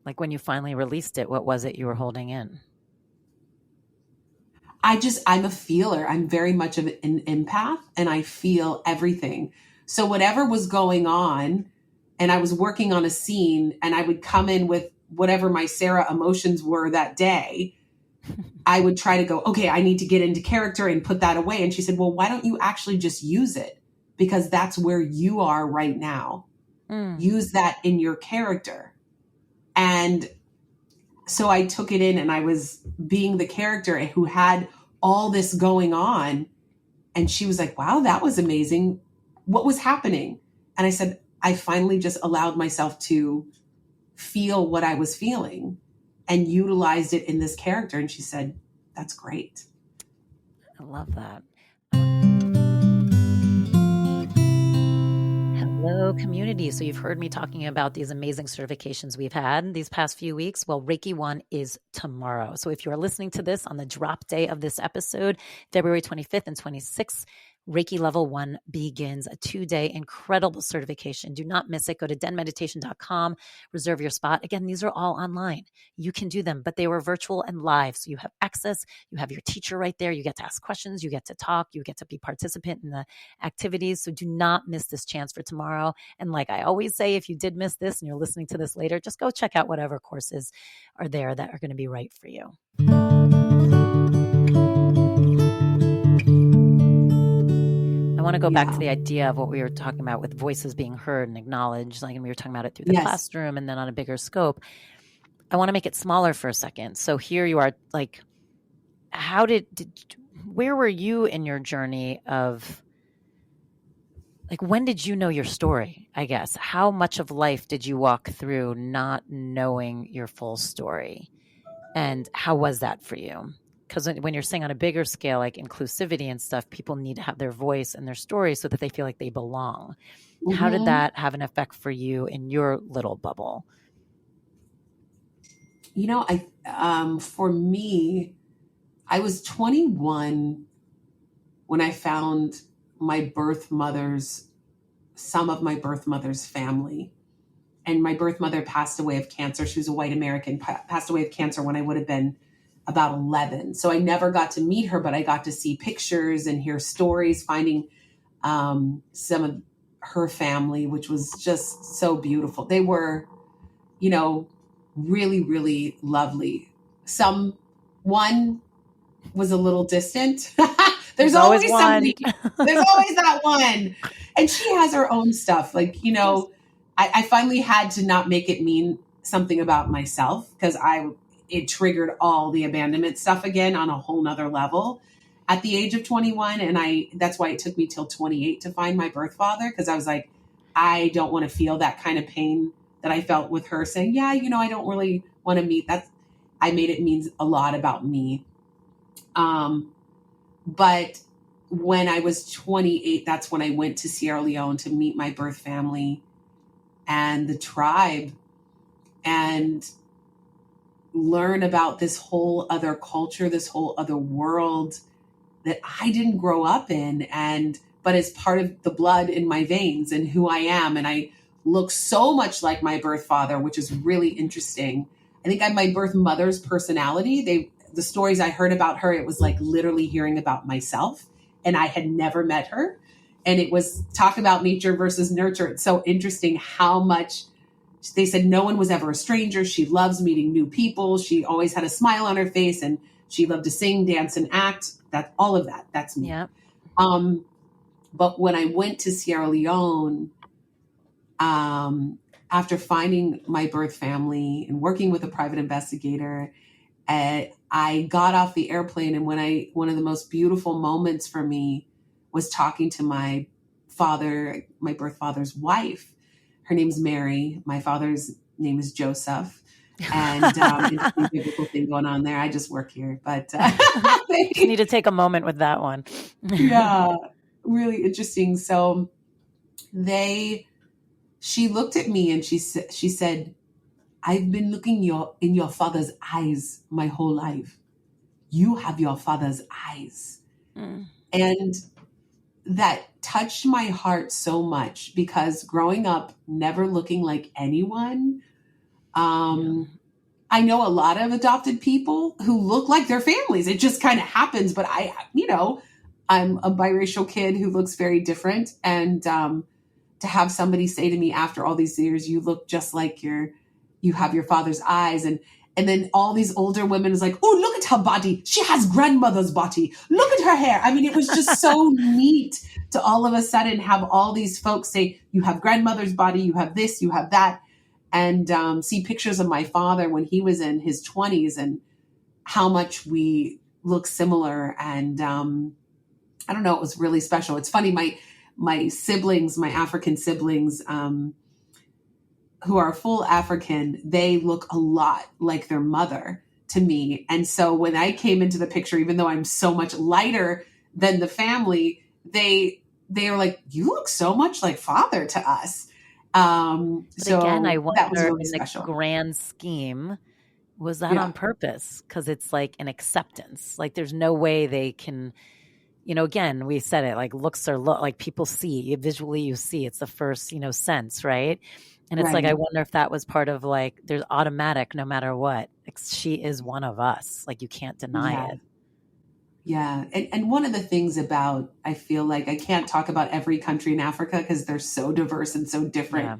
Like when you finally released it, what was it you were holding in? I'm a feeler. I'm very much of an empath, and I feel everything. So whatever was going on, and I was working on a scene, and I would come in with whatever my Sarah emotions were that day, I would try to go, okay, I need to get into character and put that away. And she said, well, why don't you actually just use it? Because that's where you are right now. Use that in your character. And so I took it in, and I was being the character who had all this going on. And she was like, wow, that was amazing. What was happening? And I said, I finally just allowed myself to feel what I was feeling and utilized it in this character. And she said, that's great. I love that. Hello, community. So you've heard me talking about these amazing certifications we've had these past few weeks. Well, Reiki 1 is tomorrow. So if you're listening to this on the drop day of this episode, February 25th and 26th, Reiki Level 1 begins, a 2-day incredible certification. Do not miss it. Go to denmeditation.com, reserve your spot. Again, these are all online. You can do them, but they were virtual and live. So you have access. You have your teacher right there. You get to ask questions. You get to talk. You get to be participant in the activities. So do not miss this chance for tomorrow. And like I always say, if you did miss this and you're listening to this later, just go check out whatever courses are there that are going to be right for you. I want to go back to the idea of what we were talking about with voices being heard and acknowledged, like, and we were talking about it through the classroom and then on a bigger scope. I want to make it smaller for a second. So here you are, like, how where were you in your journey of, like, when did you know your story, I guess? How much of life did you walk through not knowing your full story? And how was that for you? Because when you're saying on a bigger scale, like inclusivity and stuff, people need to have their voice and their story so that they feel like they belong. Mm-hmm. How did that have an effect for you in your little bubble? You know, for me, I was 21 when I found some of my birth mother's family. And my birth mother passed away of cancer. She was a white American, passed away of cancer when I would have been about 11. So I never got to meet her, but I got to see pictures and hear stories, finding some of her family, which was just so beautiful. They were, really, really lovely. One was a little distant. There's always somebody. There's always that one. And she has her own stuff. Like, I finally had to not make it mean something about myself, because it triggered all the abandonment stuff again on a whole nother level at the age of 21. And that's why it took me till 28 to find my birth father. Cause I was like, I don't want to feel that kind of pain that I felt with her saying, I don't really want to meet that. I made it mean a lot about me. But when I was 28, that's when I went to Sierra Leone to meet my birth family and the tribe and learn about this whole other culture, this whole other world that I didn't grow up in, but it's part of the blood in my veins and who I am. And I look so much like my birth father, which is really interesting. I think I have my birth mother's personality. The stories I heard about her, it was like literally hearing about myself, and I had never met her. And it was talk about nature versus nurture. It's so interesting how much they said no one was ever a stranger. She loves meeting new people. She always had a smile on her face, and she loved to sing, dance, and act. All of that. That's me. Yeah. But when I went to Sierra Leone, after finding my birth family and working with a private investigator, I got off the airplane, and one of the most beautiful moments for me was talking to my birth father's wife. Her name's Mary. My father's name is Joseph. And it's a biblical thing going on there. I just work here, but you need to take a moment with that one. Yeah, really interesting. So she looked at me and she said, I've been looking in your father's eyes my whole life. You have your father's eyes. Mm. And that touched my heart so much, because growing up, never looking like anyone, I know a lot of adopted people who look like their families. It just kind of happens. But I'm a biracial kid who looks very different. And to have somebody say to me after all these years, you look just like you have your father's eyes. And then all these older women is like, oh, look at her body. She has grandmother's body. Look at her hair. I mean, it was just so neat to all of a sudden have all these folks say, you have grandmother's body, you have this, you have that. And see pictures of my father when he was in his 20s and how much we look similar. And I don't know, it was really special. It's funny, my siblings, my African siblings, who are full African, they look a lot like their mother to me. And so when I came into the picture, even though I'm so much lighter than the family, they are like, you look so much like father to us. So again, I wonder that was really in special. the grand scheme, was that on purpose? Because it's like an acceptance. Like there's no way they can, again, we said it, like looks are like people see, visually you see, it's the first, sense, right? And it's like, I wonder if that was part of like, there's automatic, no matter what, she is one of us. Like you can't deny it. Yeah. And one of the things about, I feel like I can't talk about every country in Africa because they're so diverse and so different. Yeah.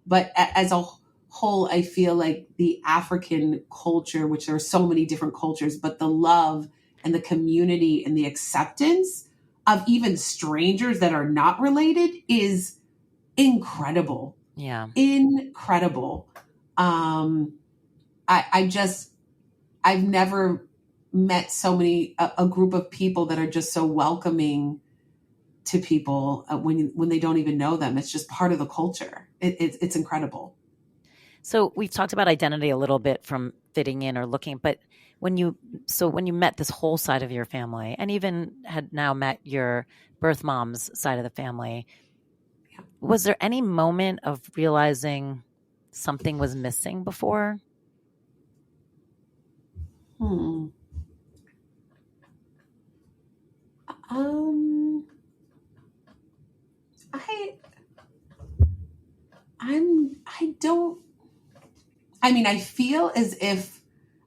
But as a whole, I feel like the African culture, which there are so many different cultures, but the love and the community and the acceptance of even strangers that are not related is incredible. Yeah. Incredible. I've never met so many, a group of people that are just so welcoming to people when they don't even know them. It's just part of the culture. It's incredible. So we've talked about identity a little bit from fitting in or looking, but when you met this whole side of your family and even had now met your birth mom's side of the family, was there any moment of realizing something was missing before? I feel as if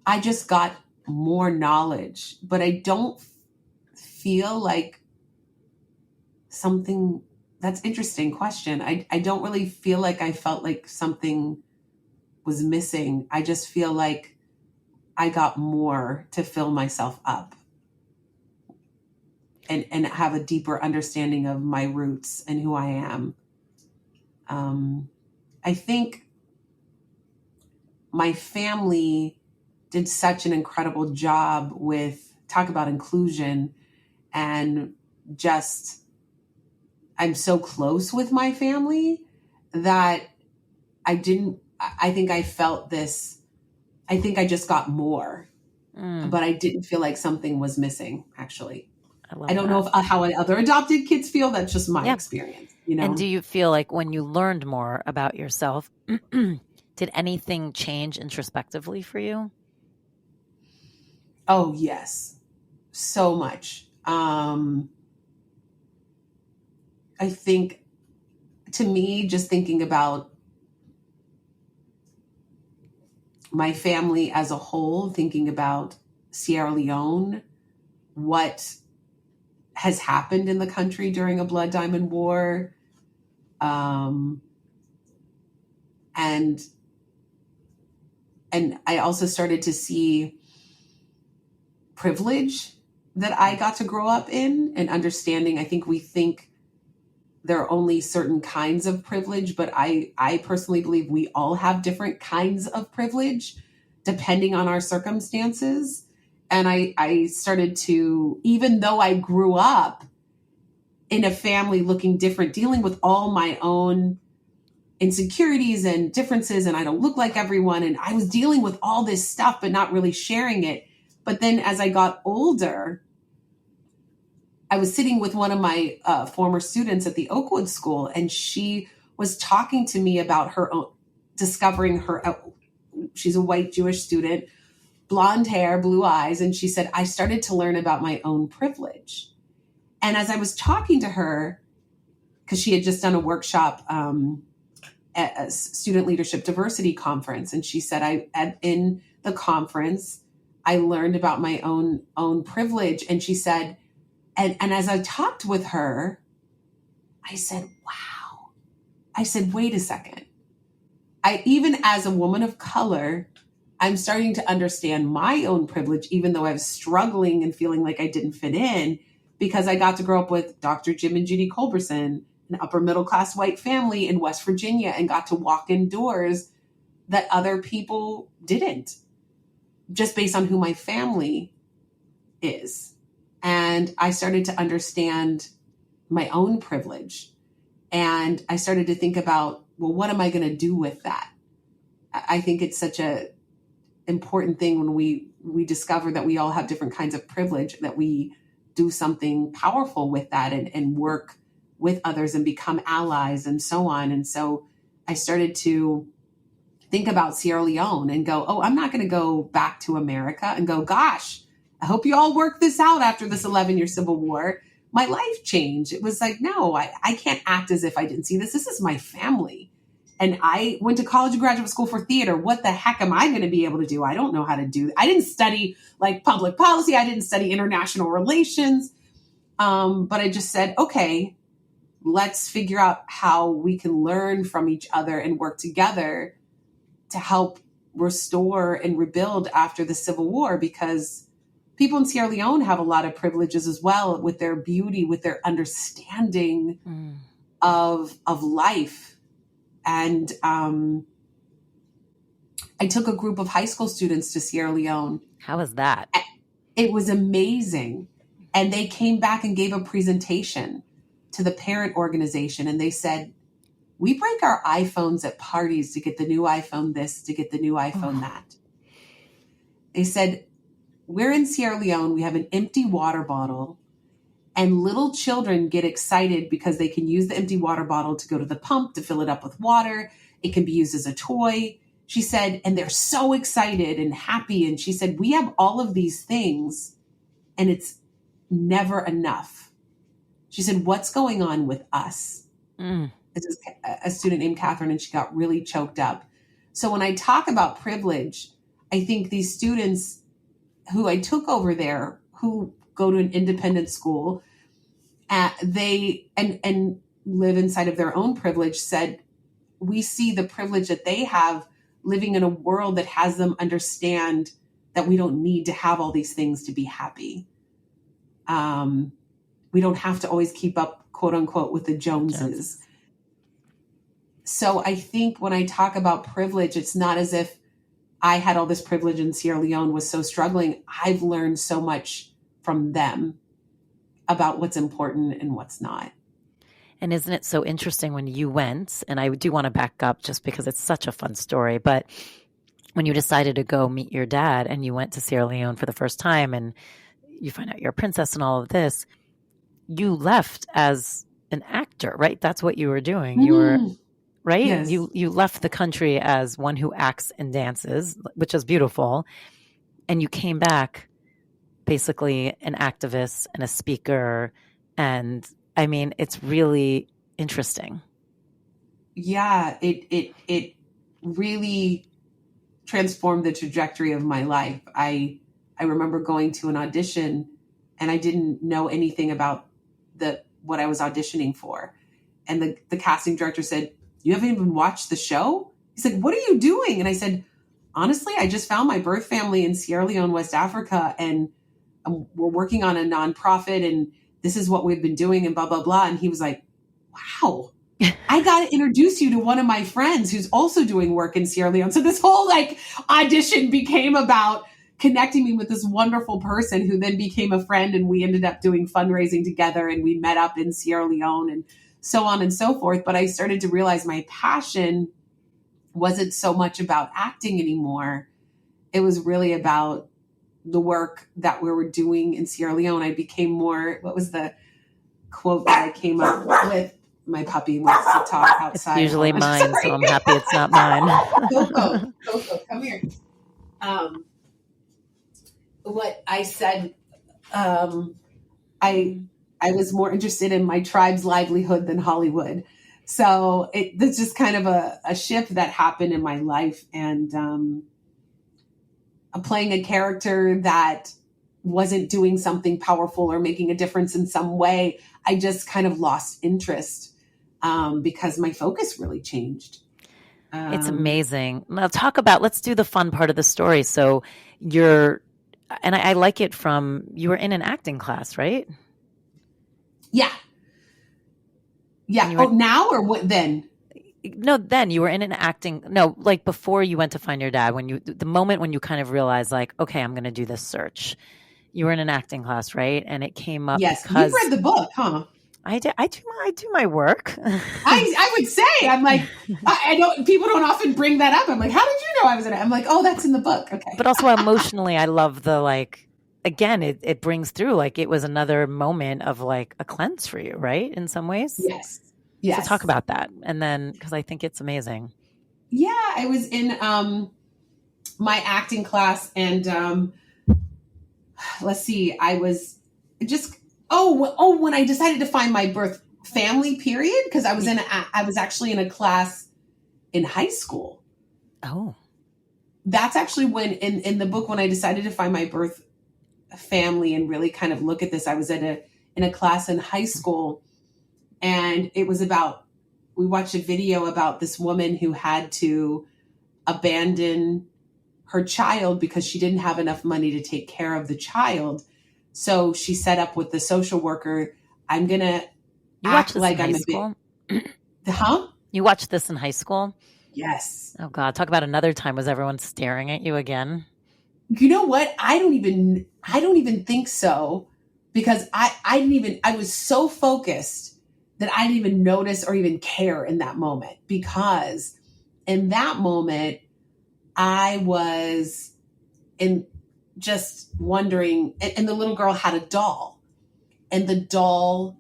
I just got more knowledge, but I don't feel like something. That's an interesting question. I don't really feel like I felt like something was missing. I just feel like I got more to fill myself up and have a deeper understanding of my roots and who I am. I think my family did such an incredible job with talk about inclusion and just, I'm so close with my family that I think I felt this, I think I just got more, but I didn't feel like something was missing, actually. I don't know how other adopted kids feel. That's just my experience. And do you feel like when you learned more about yourself, did anything change introspectively for you? Oh, yes. So much. I think, to me, just thinking about my family as a whole, thinking about Sierra Leone, what has happened in the country during a Blood Diamond War, and I also started to see privilege that I got to grow up in and understanding. I think we think there are only certain kinds of privilege, but I personally believe we all have different kinds of privilege depending on our circumstances. And I started to, even though I grew up in a family looking different, dealing with all my own insecurities and differences, and I don't look like everyone, and I was dealing with all this stuff, but not really sharing it. But then as I got older, I was sitting with one of my former students at the Oakwood School, and she was talking to me about her own, discovering her, she's a white Jewish student, blonde hair, blue eyes. And she said, I started to learn about my own privilege. And as I was talking to her, because she had just done a workshop at a student leadership diversity conference. And she said, in the conference, I learned about my own privilege. And she said, and as I talked with her, I said, wow, I said, wait a second. Even as a woman of color, I'm starting to understand my own privilege, even though I was struggling and feeling like I didn't fit in, because I got to grow up with Dr. Jim and Judy Culberson, an upper middle class white family in West Virginia, and got to walk in doors that other people didn't, just based on who my family is. And I started to understand my own privilege. And I started to think about, well, what am I going to do with that? I think it's such a important thing when we discover that we all have different kinds of privilege, that we do something powerful with that and work with others and become allies and so on. And so I started to think about Sierra Leone and go, oh, I'm not going to go back to America and go, gosh, I hope you all work this out after this 11-year civil war. My life changed. It was like, no, I can't act as if I didn't see this. This is my family. And I went to college and graduate school for theater. What the heck am I going to be able to do? I don't know how to do. I didn't study like public policy. I didn't study international relations. But I just said, okay, let's figure out how we can learn from each other and work together to help restore and rebuild after the Civil War, because people in Sierra Leone have a lot of privileges as well, with their beauty, with their understanding of life. And I took a group of high school students to Sierra Leone. How was that? It was amazing. And they came back and gave a presentation to the parent organization. And they said, we break our iPhones at parties to get the new iPhone this, to get the new iPhone that. They said, we're in Sierra Leone. We have an empty water bottle. And little children get excited because they can use the empty water bottle to go to the pump to fill it up with water. It can be used as a toy. She said, and they're so excited and happy. And she said, we have all of these things and it's never enough. She said, what's going on with us? This is a student named Catherine, and she got really choked up. So when I talk about privilege, I think these students who I took over there, who go to an independent school, they and live inside of their own privilege, said, we see the privilege that they have living in a world that has them understand that we don't need to have all these things to be happy. We don't have to always keep up, quote unquote, with the Joneses. So I think when I talk about privilege, it's not as if I had all this privilege and Sierra Leone was so struggling. I've learned so much from them about what's important and what's not. And isn't it so interesting when you went, and I do want to back up just because it's such a fun story, but when you decided to go meet your dad and you went to Sierra Leone for the first time and you find out you're a princess and all of this, you left as an actor, right? That's what you were doing. You were, right? Yes. You left the country as one who acts and dances, which is beautiful. And you came back basically an activist and a speaker. And I mean, it's really interesting. Yeah, it really transformed the trajectory of my life. I remember going to an audition and I didn't know anything about what I was auditioning for. And the casting director said, you haven't even watched the show? He said, what are you doing? And I said, honestly, I just found my birth family in Sierra Leone, West Africa, and we're working on a nonprofit, and this is what we've been doing, and blah, blah, blah. And he was like, wow, I got to introduce you to one of my friends who's also doing work in Sierra Leone. So this whole audition became about connecting me with this wonderful person who then became a friend, and we ended up doing fundraising together, and we met up in Sierra Leone and so on and so forth. But I started to realize my passion wasn't so much about acting anymore. It was really about the work that we were doing in Sierra Leone. I became more, what was the quote that I came up with? My puppy wants to talk outside. It's usually mine, so I'm happy it's not mine. Coco, come here. What I said, I was more interested in my tribe's livelihood than Hollywood. So that's just kind of a shift that happened in my life. And playing a character that wasn't doing something powerful or making a difference in some way, I just kind of lost interest. because my focus really changed. It's amazing. Now let's do the fun part of the story. So and I like it you were in an acting class, right? Yeah. Yeah. Now or what then? No, then you were in like before you went to find your dad, the moment when you kind of realized like, okay, I'm going to do this search. You were in an acting class, right? And it came up yes, because you've read the book, huh? I do my work. I would say, I'm like, people don't often bring that up. I'm like, how did you know I was in it? I'm like, oh, that's in the book. Okay. But also emotionally, I love again, it brings through, like, it was another moment of like a cleanse for you, right? In some ways. Yes. Yes. So talk about that. And then, cause I think it's amazing. Yeah. I was in, my acting class and, let's see, I was just, when I decided to find my birth family period, because I was actually in a class in high school. Oh, that's actually when in the book, when I decided to find my birth family and really kind of look at this, I was in a class in high school, and it was we watched a video about this woman who had to abandon her child because she didn't have enough money to take care of the child. So she set up with the social worker, I'm going to act like I'm a bit. Huh? You watched this in high school? Yes. Oh God. Talk about another time. Was everyone staring at you again? You know what? I don't even think so, because I was so focused that I didn't even notice or even care in that moment, because in that moment I was just wondering, and the little girl had a doll, and the doll,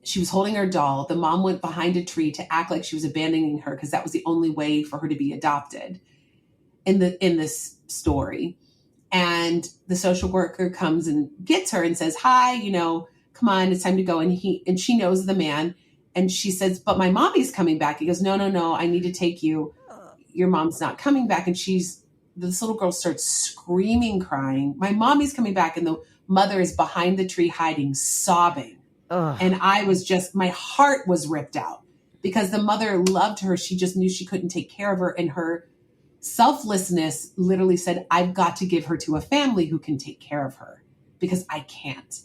she was holding her doll. The mom went behind a tree to act like she was abandoning her, because that was the only way for her to be adopted in this story. And the social worker comes and gets her and says, hi, come on, it's time to go. And she knows the man, and she says, but my mommy's coming back. He goes, no, I need to take you. Your mom's not coming back. And this little girl starts screaming, crying, my mommy's coming back. And the mother is behind the tree hiding, sobbing. Ugh. And my heart was ripped out, because the mother loved her. She just knew she couldn't take care of her. And her selflessness literally said, I've got to give her to a family who can take care of her, because I can't.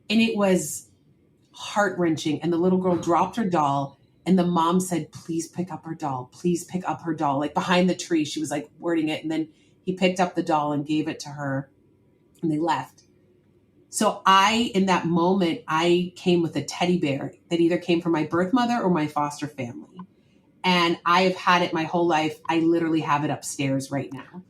And it was heart-wrenching. And the little girl dropped her doll, and the mom said, please pick up her doll. Please pick up her doll. Like behind the tree, she was like wording it. And then he picked up the doll and gave it to her, and they left. So in that moment, I came with a teddy bear that either came from my birth mother or my foster family. And I have had it my whole life. I literally have it upstairs right now.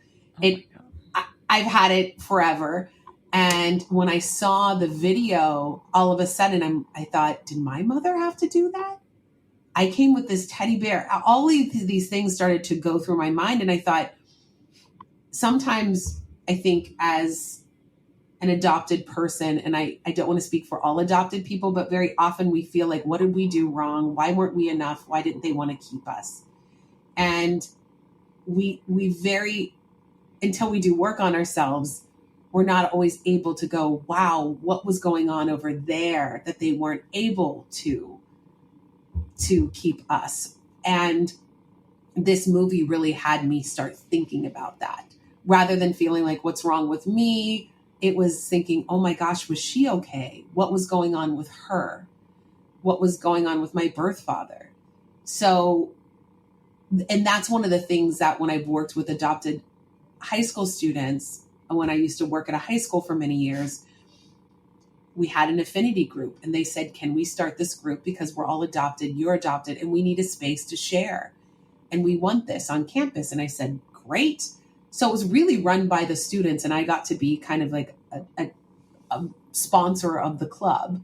I've had it forever. And when I saw the video, all of a sudden I thought, did my mother have to do that? I came with this teddy bear. All of these things started to go through my mind. And I thought, sometimes I think as an adopted person, and I don't want to speak for all adopted people, but very often we feel like, what did we do wrong? Why weren't we enough? Why didn't they want to keep us? And until we do work on ourselves, we're not always able to go, wow, what was going on over there that they weren't able to keep us? And this movie really had me start thinking about that, rather than feeling like, what's wrong with me? It was thinking, oh my gosh, was she okay? What was going on with her? What was going on with my birth father? So, and that's one of the things that when I've worked with adopted high school students, and when I used to work at a high school for many years, we had an affinity group, and they said, can we start this group? Because we're all adopted, you're adopted, and we need a space to share. And we want this on campus. And I said, great. So it was really run by the students, and I got to be kind of like a sponsor of the club.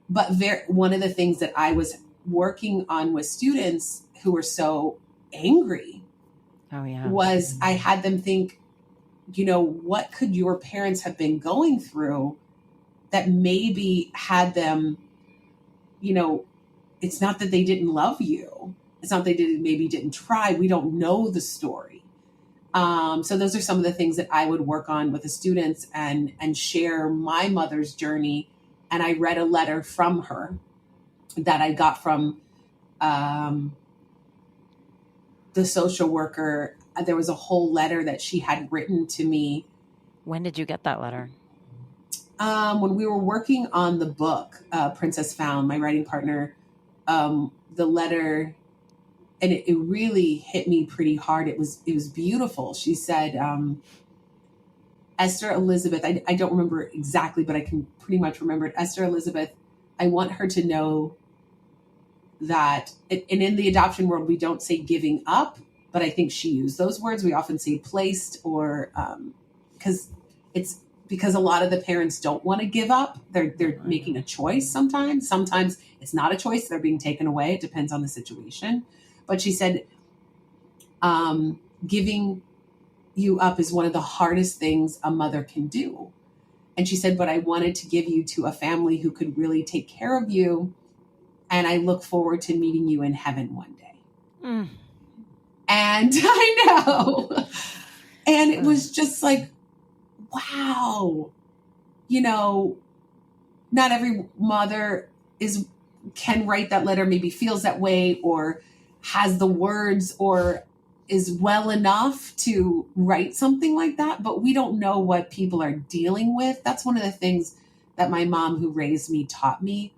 But one of the things that I was working on with students who were so angry was I had them think, what could your parents have been going through that maybe had them, it's not that they didn't love you. It's not that they maybe didn't try. We don't know the story. So those are some of the things that I would work on with the students and share my mother's journey. And I read a letter from her that I got from the social worker. There was a whole letter that she had written to me. When did you get that letter? When we were working on the book, Princess Found, my writing partner, the letter, and it really hit me pretty hard. It was beautiful. She said, Esther Elizabeth, I don't remember exactly, but I can pretty much remember it. Esther Elizabeth, I want her to know that, and in the adoption world, we don't say giving up, but I think she used those words. We often say placed, or because a lot of the parents don't want to give up. They're making a choice sometimes. Sometimes it's not a choice. They're being taken away. It depends on the situation. But she said, giving you up is one of the hardest things a mother can do. And she said, but I wanted to give you to a family who could really take care of you. And I look forward to meeting you in heaven one day. Mm. And I know. And it was just like, wow. You know, not every mother can write that letter, maybe feels that way, or has the words, or is well enough to write something like that. But we don't know what people are dealing with. That's one of the things that my mom, who raised me, taught me.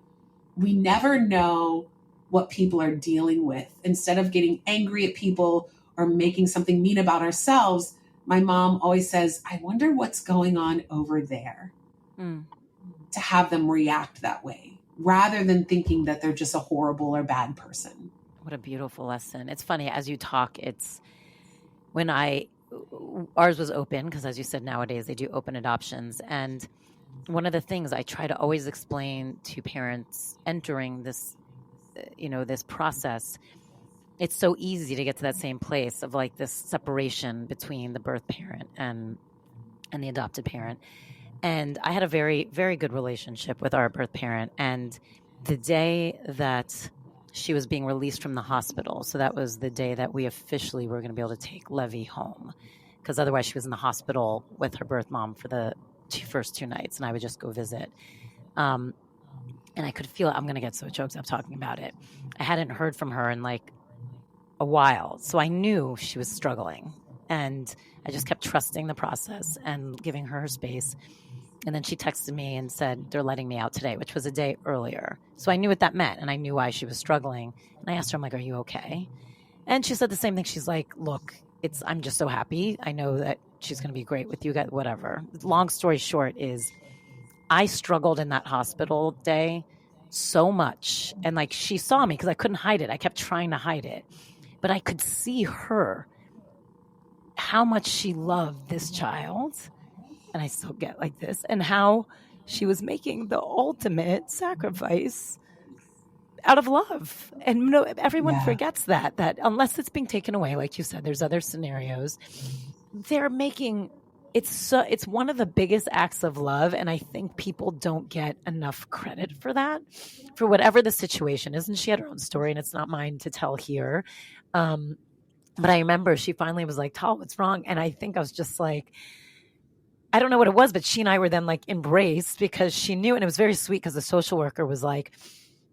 We never know what people are dealing with. Instead of getting angry at people or making something mean about ourselves, my mom always says, I wonder what's going on over there. Mm. To have them react that way, rather than thinking that they're just a horrible or bad person. What a beautiful lesson. It's funny, as you talk, it's when ours was open, because as you said, nowadays they do open adoptions. And one of the things I try to always explain to parents entering this, this process, it's so easy to get to that same place of like this separation between the birth parent and the adopted parent. And I had a very, very good relationship with our birth parent. And the day that she was being released from the hospital, so that was the day that we officially were going to be able to take Levy home, because otherwise she was in the hospital with her birth mom for the first 2 nights, and I would just go visit. And I could feel it. I'm going to get so choked up talking about it. I hadn't heard from her in like a while, so I knew she was struggling. And I just kept trusting the process and giving her space. And then she texted me and said, they're letting me out today, which was a day earlier. So I knew what that meant, and I knew why she was struggling. And I asked her, I'm like, are you okay? And she said the same thing. She's like, look, I'm just so happy. I know that she's going to be great with you guys, whatever. Long story short is I struggled in that hospital day so much. And like, she saw me because I couldn't hide it. I kept trying to hide it. But I could see her, how much she loved this child. And I still get like this, and how she was making the ultimate sacrifice out of love. And everyone forgets that unless it's being taken away, like you said, there's other scenarios. They're making it's one of the biggest acts of love. And I think people don't get enough credit for that, for whatever the situation is. And she had her own story, and it's not mine to tell here. But I remember she finally was like, Tal, what's wrong? And I think I was just like, I don't know what it was, but she and I were then like embraced, because she knew. And it was very sweet, because the social worker was like,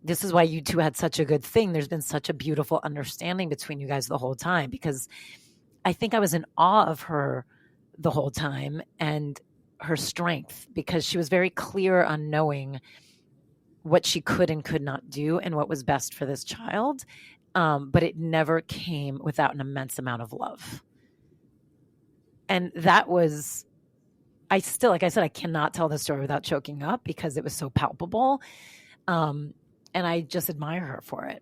this is why you two had such a good thing. There's been such a beautiful understanding between you guys the whole time, because I think I was in awe of her the whole time and her strength, because she was very clear on knowing what she could and could not do and what was best for this child. But it never came without an immense amount of love. And that was, I still, like I said, I cannot tell this story without choking up, because it was so palpable. And I just admire her for it.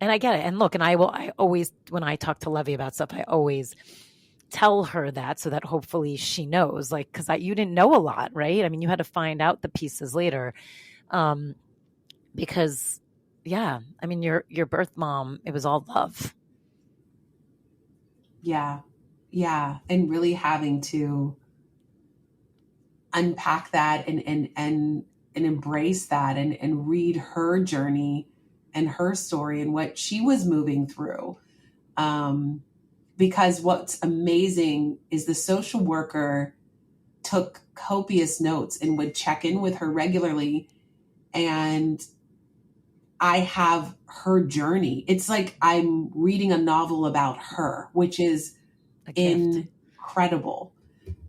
And I get it. And look, and I always, when I talk to Levy about stuff, I always tell her that, so that hopefully she knows, like, because you didn't know a lot, right? I mean, you had to find out the pieces later. Because, yeah, I mean, your birth mom, it was all love. Yeah. Yeah. And really having to unpack that and embrace that and read her journey and her story and what she was moving through. Because what's amazing is the social worker took copious notes and would check in with her regularly. And I have her journey. It's like I'm reading a novel about her, which is incredible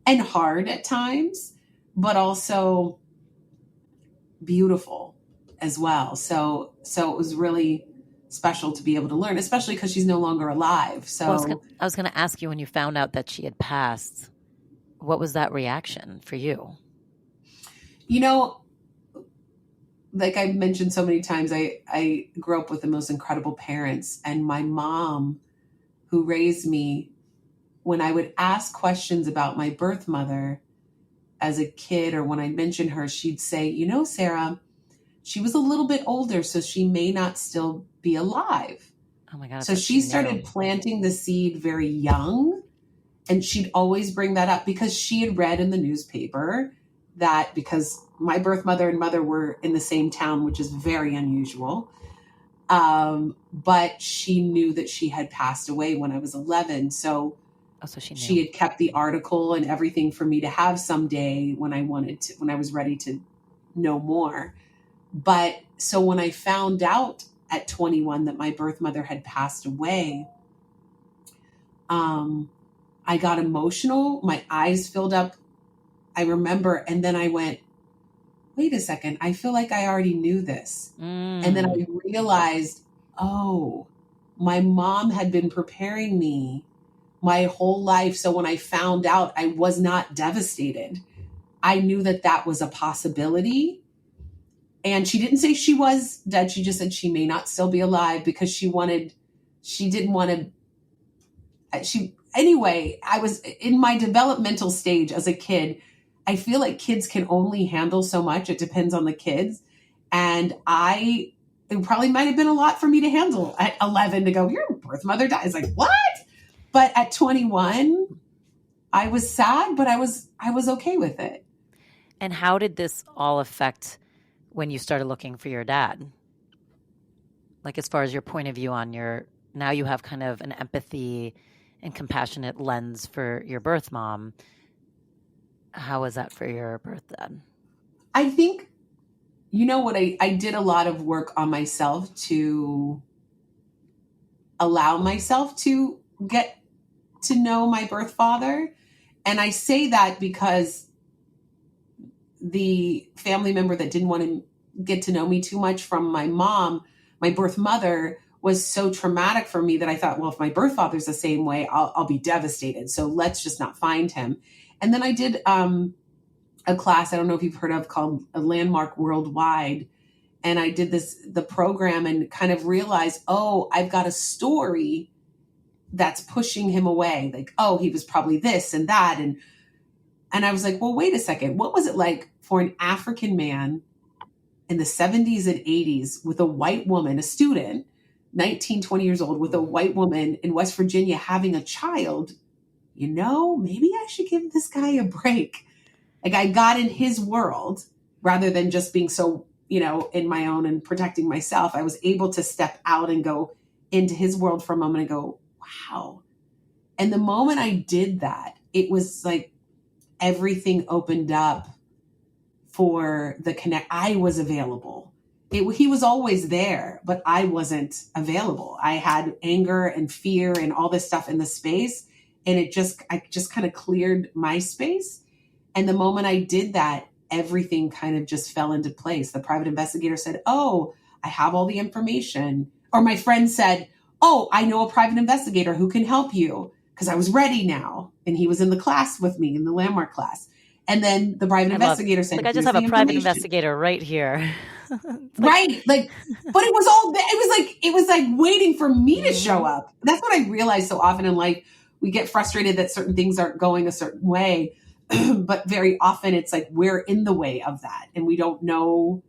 and hard at times, but also beautiful as well. So it was really special to be able to learn, especially because she's no longer alive. So I was going to ask you, when you found out that she had passed, what was that reaction for you? You know, like I mentioned so many times, I grew up with the most incredible parents, and my mom, who raised me, when I would ask questions about my birth mother as a kid, or when I mentioned her, she'd say, you know, Sarah, she was a little bit older, so she may not still be alive. Oh my God. So she started planting the seed very young, and she'd always bring that up because she had read in the newspaper that, because my birth mother and mother were in the same town, which is very unusual. But she knew that she had passed away when I was 11. So she had kept the article and everything for me to have someday when I was ready to know more. But so when I found out at 21 that my birth mother had passed away, I got emotional. My eyes filled up. I remember. And then I went, wait a second. I feel like I already knew this. And then I realized, oh, my mom had been preparing me my whole life. So when I found out, I was not devastated. I knew that that was a possibility. And she didn't say she was dead. She just said she may not still be alive, because anyway, I was in my developmental stage as a kid. I feel like kids can only handle so much. It depends on the kids. And it probably might have been a lot for me to handle at 11 to go, your birth mother died. It's like, what? But at 21, I was sad, but I was okay with it. And how did this all affect when you started looking for your dad? Like, as far as your point of view on now you have kind of an empathy and compassionate lens for your birth mom. How was that for your birth dad? I think, you know what, I did a lot of work on myself to allow myself to get to know my birth father. And I say that because the family member that didn't want to get to know me too much from my mom, my birth mother, was so traumatic for me that I thought, well, if my birth father's the same way, I'll be devastated. So let's just not find him. And then I did a class, I don't know if you've heard of, called A Landmark Worldwide. And I did the program, and kind of realized, oh, I've got a story that's pushing him away. Like, oh, he was probably this and that. And I was like, well, wait a second. What was it like for an African man in the 70s and 80s with a white woman, a student, 19, 20 years old, with a white woman in West Virginia having a child? You know, maybe I should give this guy a break. Like, I got in his world rather than just being so, in my own and protecting myself. I was able to step out and go into his world for a moment and go, wow. And the moment I did that, it was like everything opened up for the connect. I was available. He was always there, but I wasn't available. I had anger and fear and all this stuff in the space. And I just kind of cleared my space. And the moment I did that, everything kind of just fell into place. The private investigator said, oh, I have all the information. Or my friend said, oh, I know a private investigator who can help you, because I was ready now. And he was in the class with me, in the Landmark class. And then the private investigator said, like, I just have a private investigator right here. Right. Like, but it was like waiting for me to show up. That's what I realized so often in life. We get frustrated that certain things aren't going a certain way. But very often it's like we're in the way of that, and we don't know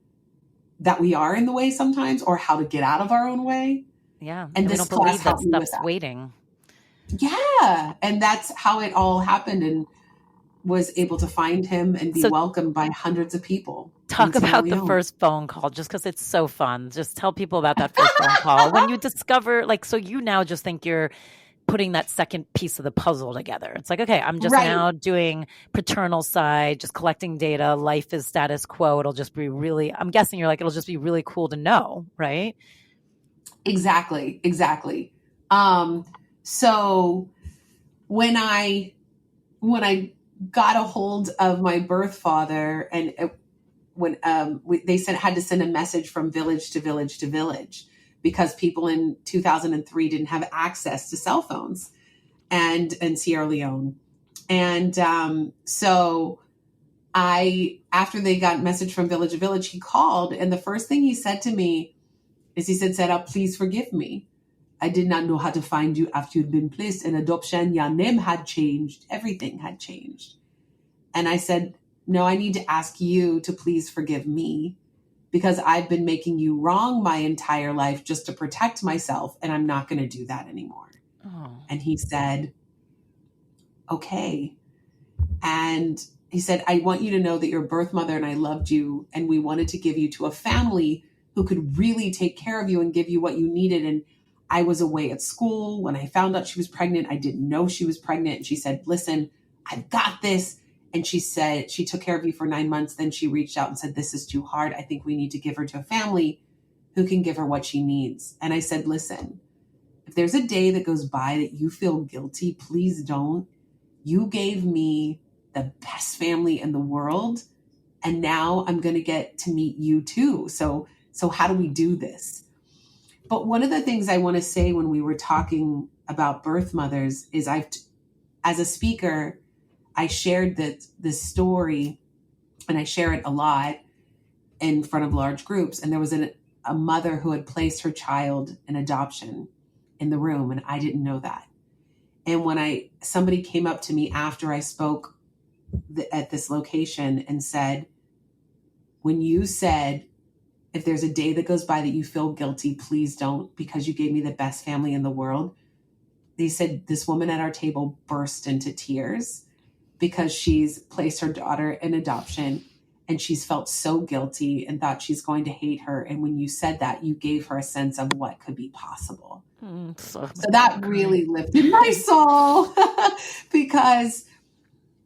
that we are in the way sometimes, or how to get out of our own way. Yeah. And this we don't class believe that helped me with stuff's that. waiting. Yeah. And that's how it all happened, and was able to find him and be welcomed by hundreds of people. Talk about the first phone call, just because it's so fun. Just tell people about that first phone call. When you discover, so you now just think you're putting that second piece of the puzzle together. It's like, okay, I'm just Right. now doing paternal side, just collecting data. Life is status quo. It'll just be really, I'm guessing you're like, it'll just be really cool to know, right? Exactly. So when I got a hold of my birth father, and when they had to send a message from village to village to village, because people in 2003 didn't have access to cell phones and Sierra Leone. And so after they got a message from village to village, he called. And the first thing he said to me is, he said, Sarah, please forgive me. I did not know how to find you after you'd been placed in adoption. Your name had changed. Everything had changed. And I said, no, I need to ask you to please forgive me, because I've been making you wrong my entire life just to protect myself. And I'm not going to do that anymore. Oh. And he said, okay. And he said, I want you to know that your birth mother and I loved you, and we wanted to give you to a family who could really take care of you and give you what you needed. And I was away at school when I found out she was pregnant. I didn't know she was pregnant. And she said, listen, I've got this. And she said, she took care of you for 9 months. Then she reached out and said, this is too hard. I think we need to give her to a family who can give her what she needs. And I said, listen, if there's a day that goes by that you feel guilty, please don't. You gave me the best family in the world. And now I'm going to get to meet you too. So how do we do this? But one of the things I want to say when we were talking about birth mothers is as a speaker, I shared this story, and I share it a lot in front of large groups. And there was a mother who had placed her child in adoption in the room, and I didn't know that. And when somebody came up to me after I spoke at this location and said, when you said, if there's a day that goes by that you feel guilty, please don't, because you gave me the best family in the world. They said this woman at our table burst into tears because she's placed her daughter in adoption, and she's felt so guilty and thought she's going to hate her. And when you said that, you gave her a sense of what could be possible. So that really lifted my soul because,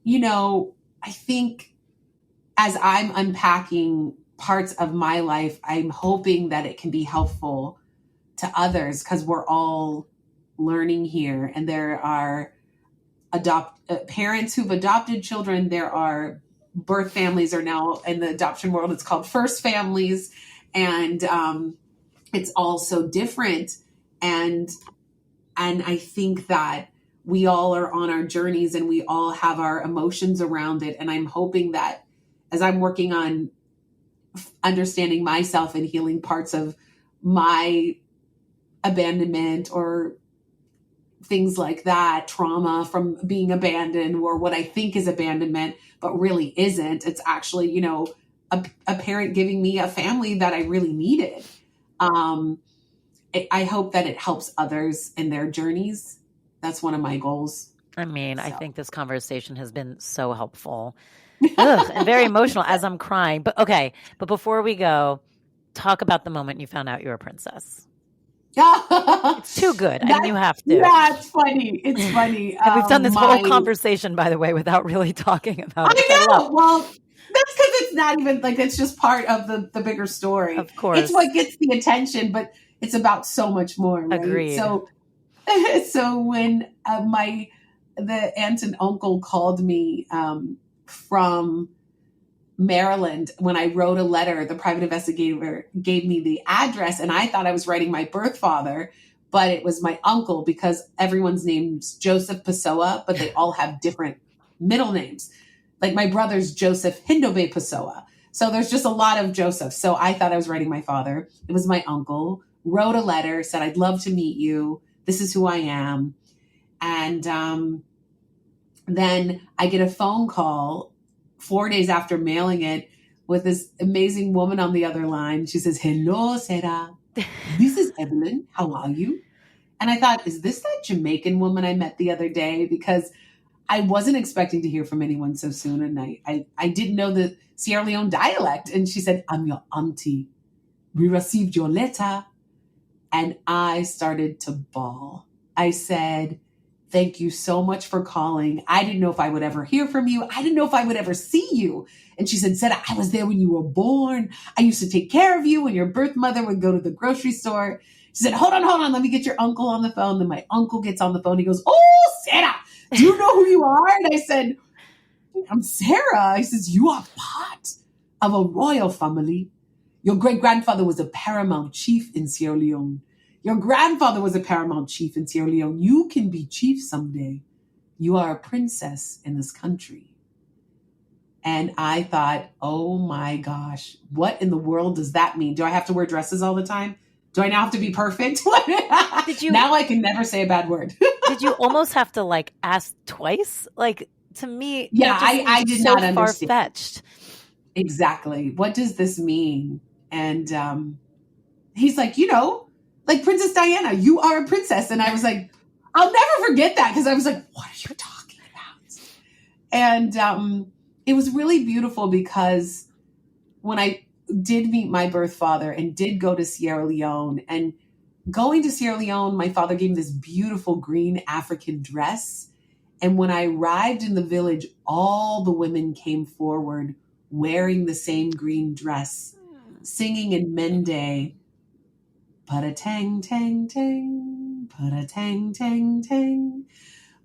I think as I'm unpacking parts of my life, I'm hoping that it can be helpful to others, because we're all learning here. And there are parents who've adopted children. There are birth families, are now in the adoption world, it's called first families. And it's all so different. And I think that we all are on our journeys and we all have our emotions around it. And I'm hoping that as I'm working on understanding myself and healing parts of my abandonment or things like that, trauma from being abandoned, or what I think is abandonment, but really isn't. It's actually, a parent giving me a family that I really needed. I hope that it helps others in their journeys. That's one of my goals. I think this conversation has been so helpful. And very emotional as I'm crying. But before we go, talk about the moment you found out you were a princess. It's too good. And you have to. Yeah, it's funny. And we've done this whole conversation, by the way, without really talking about it. I know. Well, that's because it's not even it's just part of the bigger story. Of course. It's what gets the attention, but it's about so much more. Right? Agreed. So when the aunt and uncle called me from Maryland, when I wrote a letter, the private investigator gave me the address, and I thought I was writing my birth father, but it was my uncle, because everyone's name's Joseph Pessoa, but they all have different middle names. Like my brother's Joseph Hindobe Pessoa. So there's just a lot of Joseph. So I thought I was writing my father. It was my uncle. Wrote a letter, said, I'd love to meet you. This is who I am. And then I get a phone call 4 days after mailing it with this amazing woman on the other line. She says, hello, Sarah. This is Evelyn. How are you? And I thought, is this that Jamaican woman I met the other day? Because I wasn't expecting to hear from anyone so soon. And I didn't know the Sierra Leone dialect. And she said, I'm your auntie. We received your letter. And I started to bawl. I said, Thank you so much for calling. I didn't know if I would ever hear from you. I didn't know if I would ever see you. And she said, I was there when you were born. I used to take care of you when your birth mother would go to the grocery store. She said, hold on. Let me get your uncle on the phone. Then my uncle gets on the phone. He goes, oh, Sarah, do you know who you are? And I said, I'm Sarah. He says, you are part of a royal family. Your great-grandfather was a paramount chief in Sierra Leone. Your grandfather was a paramount chief in Sierra Leone. You can be chief someday. You are a princess in this country. And I thought, oh my gosh, what in the world does that mean? Do I have to wear dresses all the time? Do I now have to be perfect? Now I can never say a bad word. Did you almost have to like ask twice? Like to me, yeah, I did not understand. Far-fetched. Exactly. What does this mean? And he's like, like Princess Diana, you are a princess. And I was like, I'll never forget that, because I was like, what are you talking about? And it was really beautiful, because when I did meet my birth father and did go to Sierra Leone, and going to Sierra Leone, my father gave me this beautiful green African dress. And when I arrived in the village, all the women came forward wearing the same green dress, singing in Mende, pa-da-tang, tang, tang, pa-da-tang, tang, tang,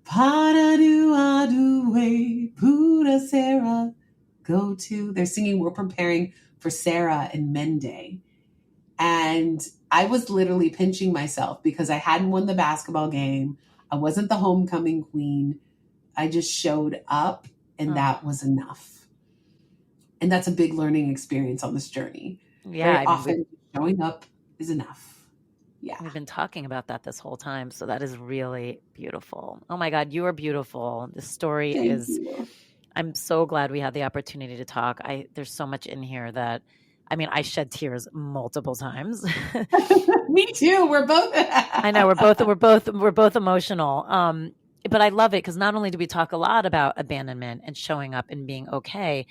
pa-da-do-a-do-way, Puda Sarah, go to. They're singing, we're preparing for Sarah and Mende. And I was literally pinching myself because I hadn't won the basketball game. I wasn't the homecoming queen. I just showed up, and that was enough. And that's a big learning experience on this journey. Yeah. Very often showing up is enough. Yeah. We've been talking about that this whole time. So that is really beautiful. Oh my God, you are beautiful. This story Thank you. I'm so glad we had the opportunity to talk. There's so much in here that, I shed tears multiple times. Me too. We're both. I know we're both emotional. But I love it, because not only do we talk a lot about abandonment and showing up and being okay,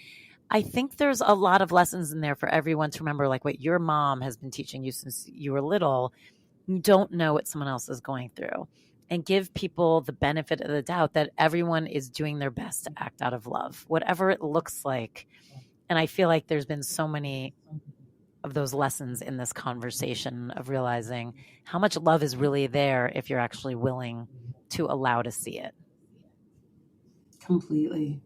I think there's a lot of lessons in there for everyone to remember, like what your mom has been teaching you since you were little. You don't know what someone else is going through, and give people the benefit of the doubt that everyone is doing their best to act out of love, whatever it looks like. And I feel like there's been so many of those lessons in this conversation of realizing how much love is really there if you're actually willing to allow to see it. Completely.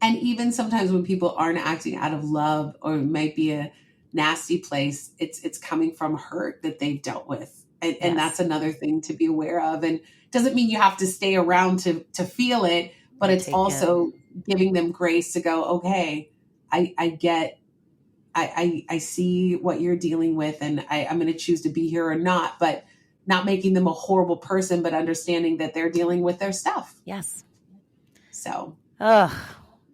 And even sometimes when people aren't acting out of love, or it might be a nasty place, it's coming from hurt that they've dealt with. And that's another thing to be aware of. And it doesn't mean you have to stay around to feel it, but it's also giving them grace to go, okay, I get, I see what you're dealing with, and I'm going to choose to be here or not, but not making them a horrible person, but understanding that they're dealing with their stuff. Yes. So.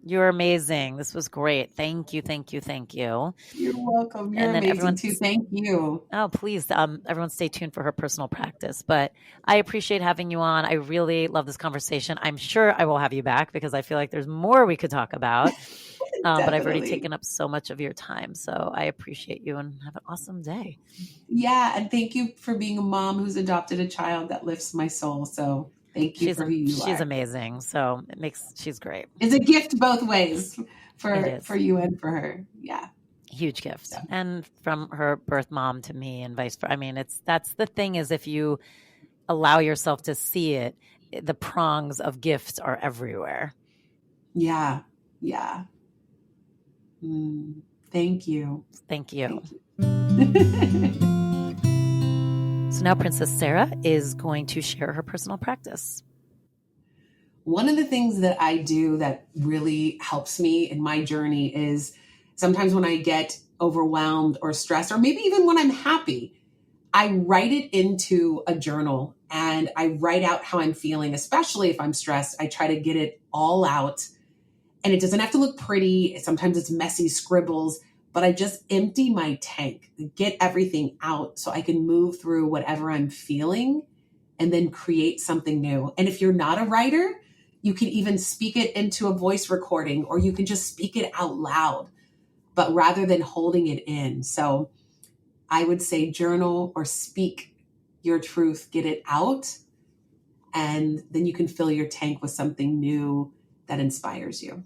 You're amazing. This was great. Thank you. You're welcome. You're amazing too. Thank you. Oh, please. Everyone stay tuned for her personal practice. But I appreciate having you on. I really love this conversation. I'm sure I will have you back, because I feel like there's more we could talk about. But I've already taken up so much of your time. So I appreciate you, and have an awesome day. Yeah. And thank you for being a mom who's adopted a child. That lifts my soul. So thank you for who you are. She's amazing. So she's great. It's a gift both ways for you and for her. Yeah. Huge gift. So. And from her birth mom to me, and vice versa. That's the thing, is if you allow yourself to see it, the prongs of gifts are everywhere. Yeah. Thank you. So now Princess Sarah is going to share her personal practice. One of the things that I do that really helps me in my journey is sometimes when I get overwhelmed or stressed, or maybe even when I'm happy, I write it into a journal, and I write out how I'm feeling, especially if I'm stressed. I try to get it all out, and it doesn't have to look pretty. Sometimes it's messy scribbles, but I just empty my tank, get everything out so I can move through whatever I'm feeling and then create something new. And if you're not a writer, you can even speak it into a voice recording, or you can just speak it out loud, but rather than holding it in. So I would say journal or speak your truth, get it out, and then you can fill your tank with something new that inspires you.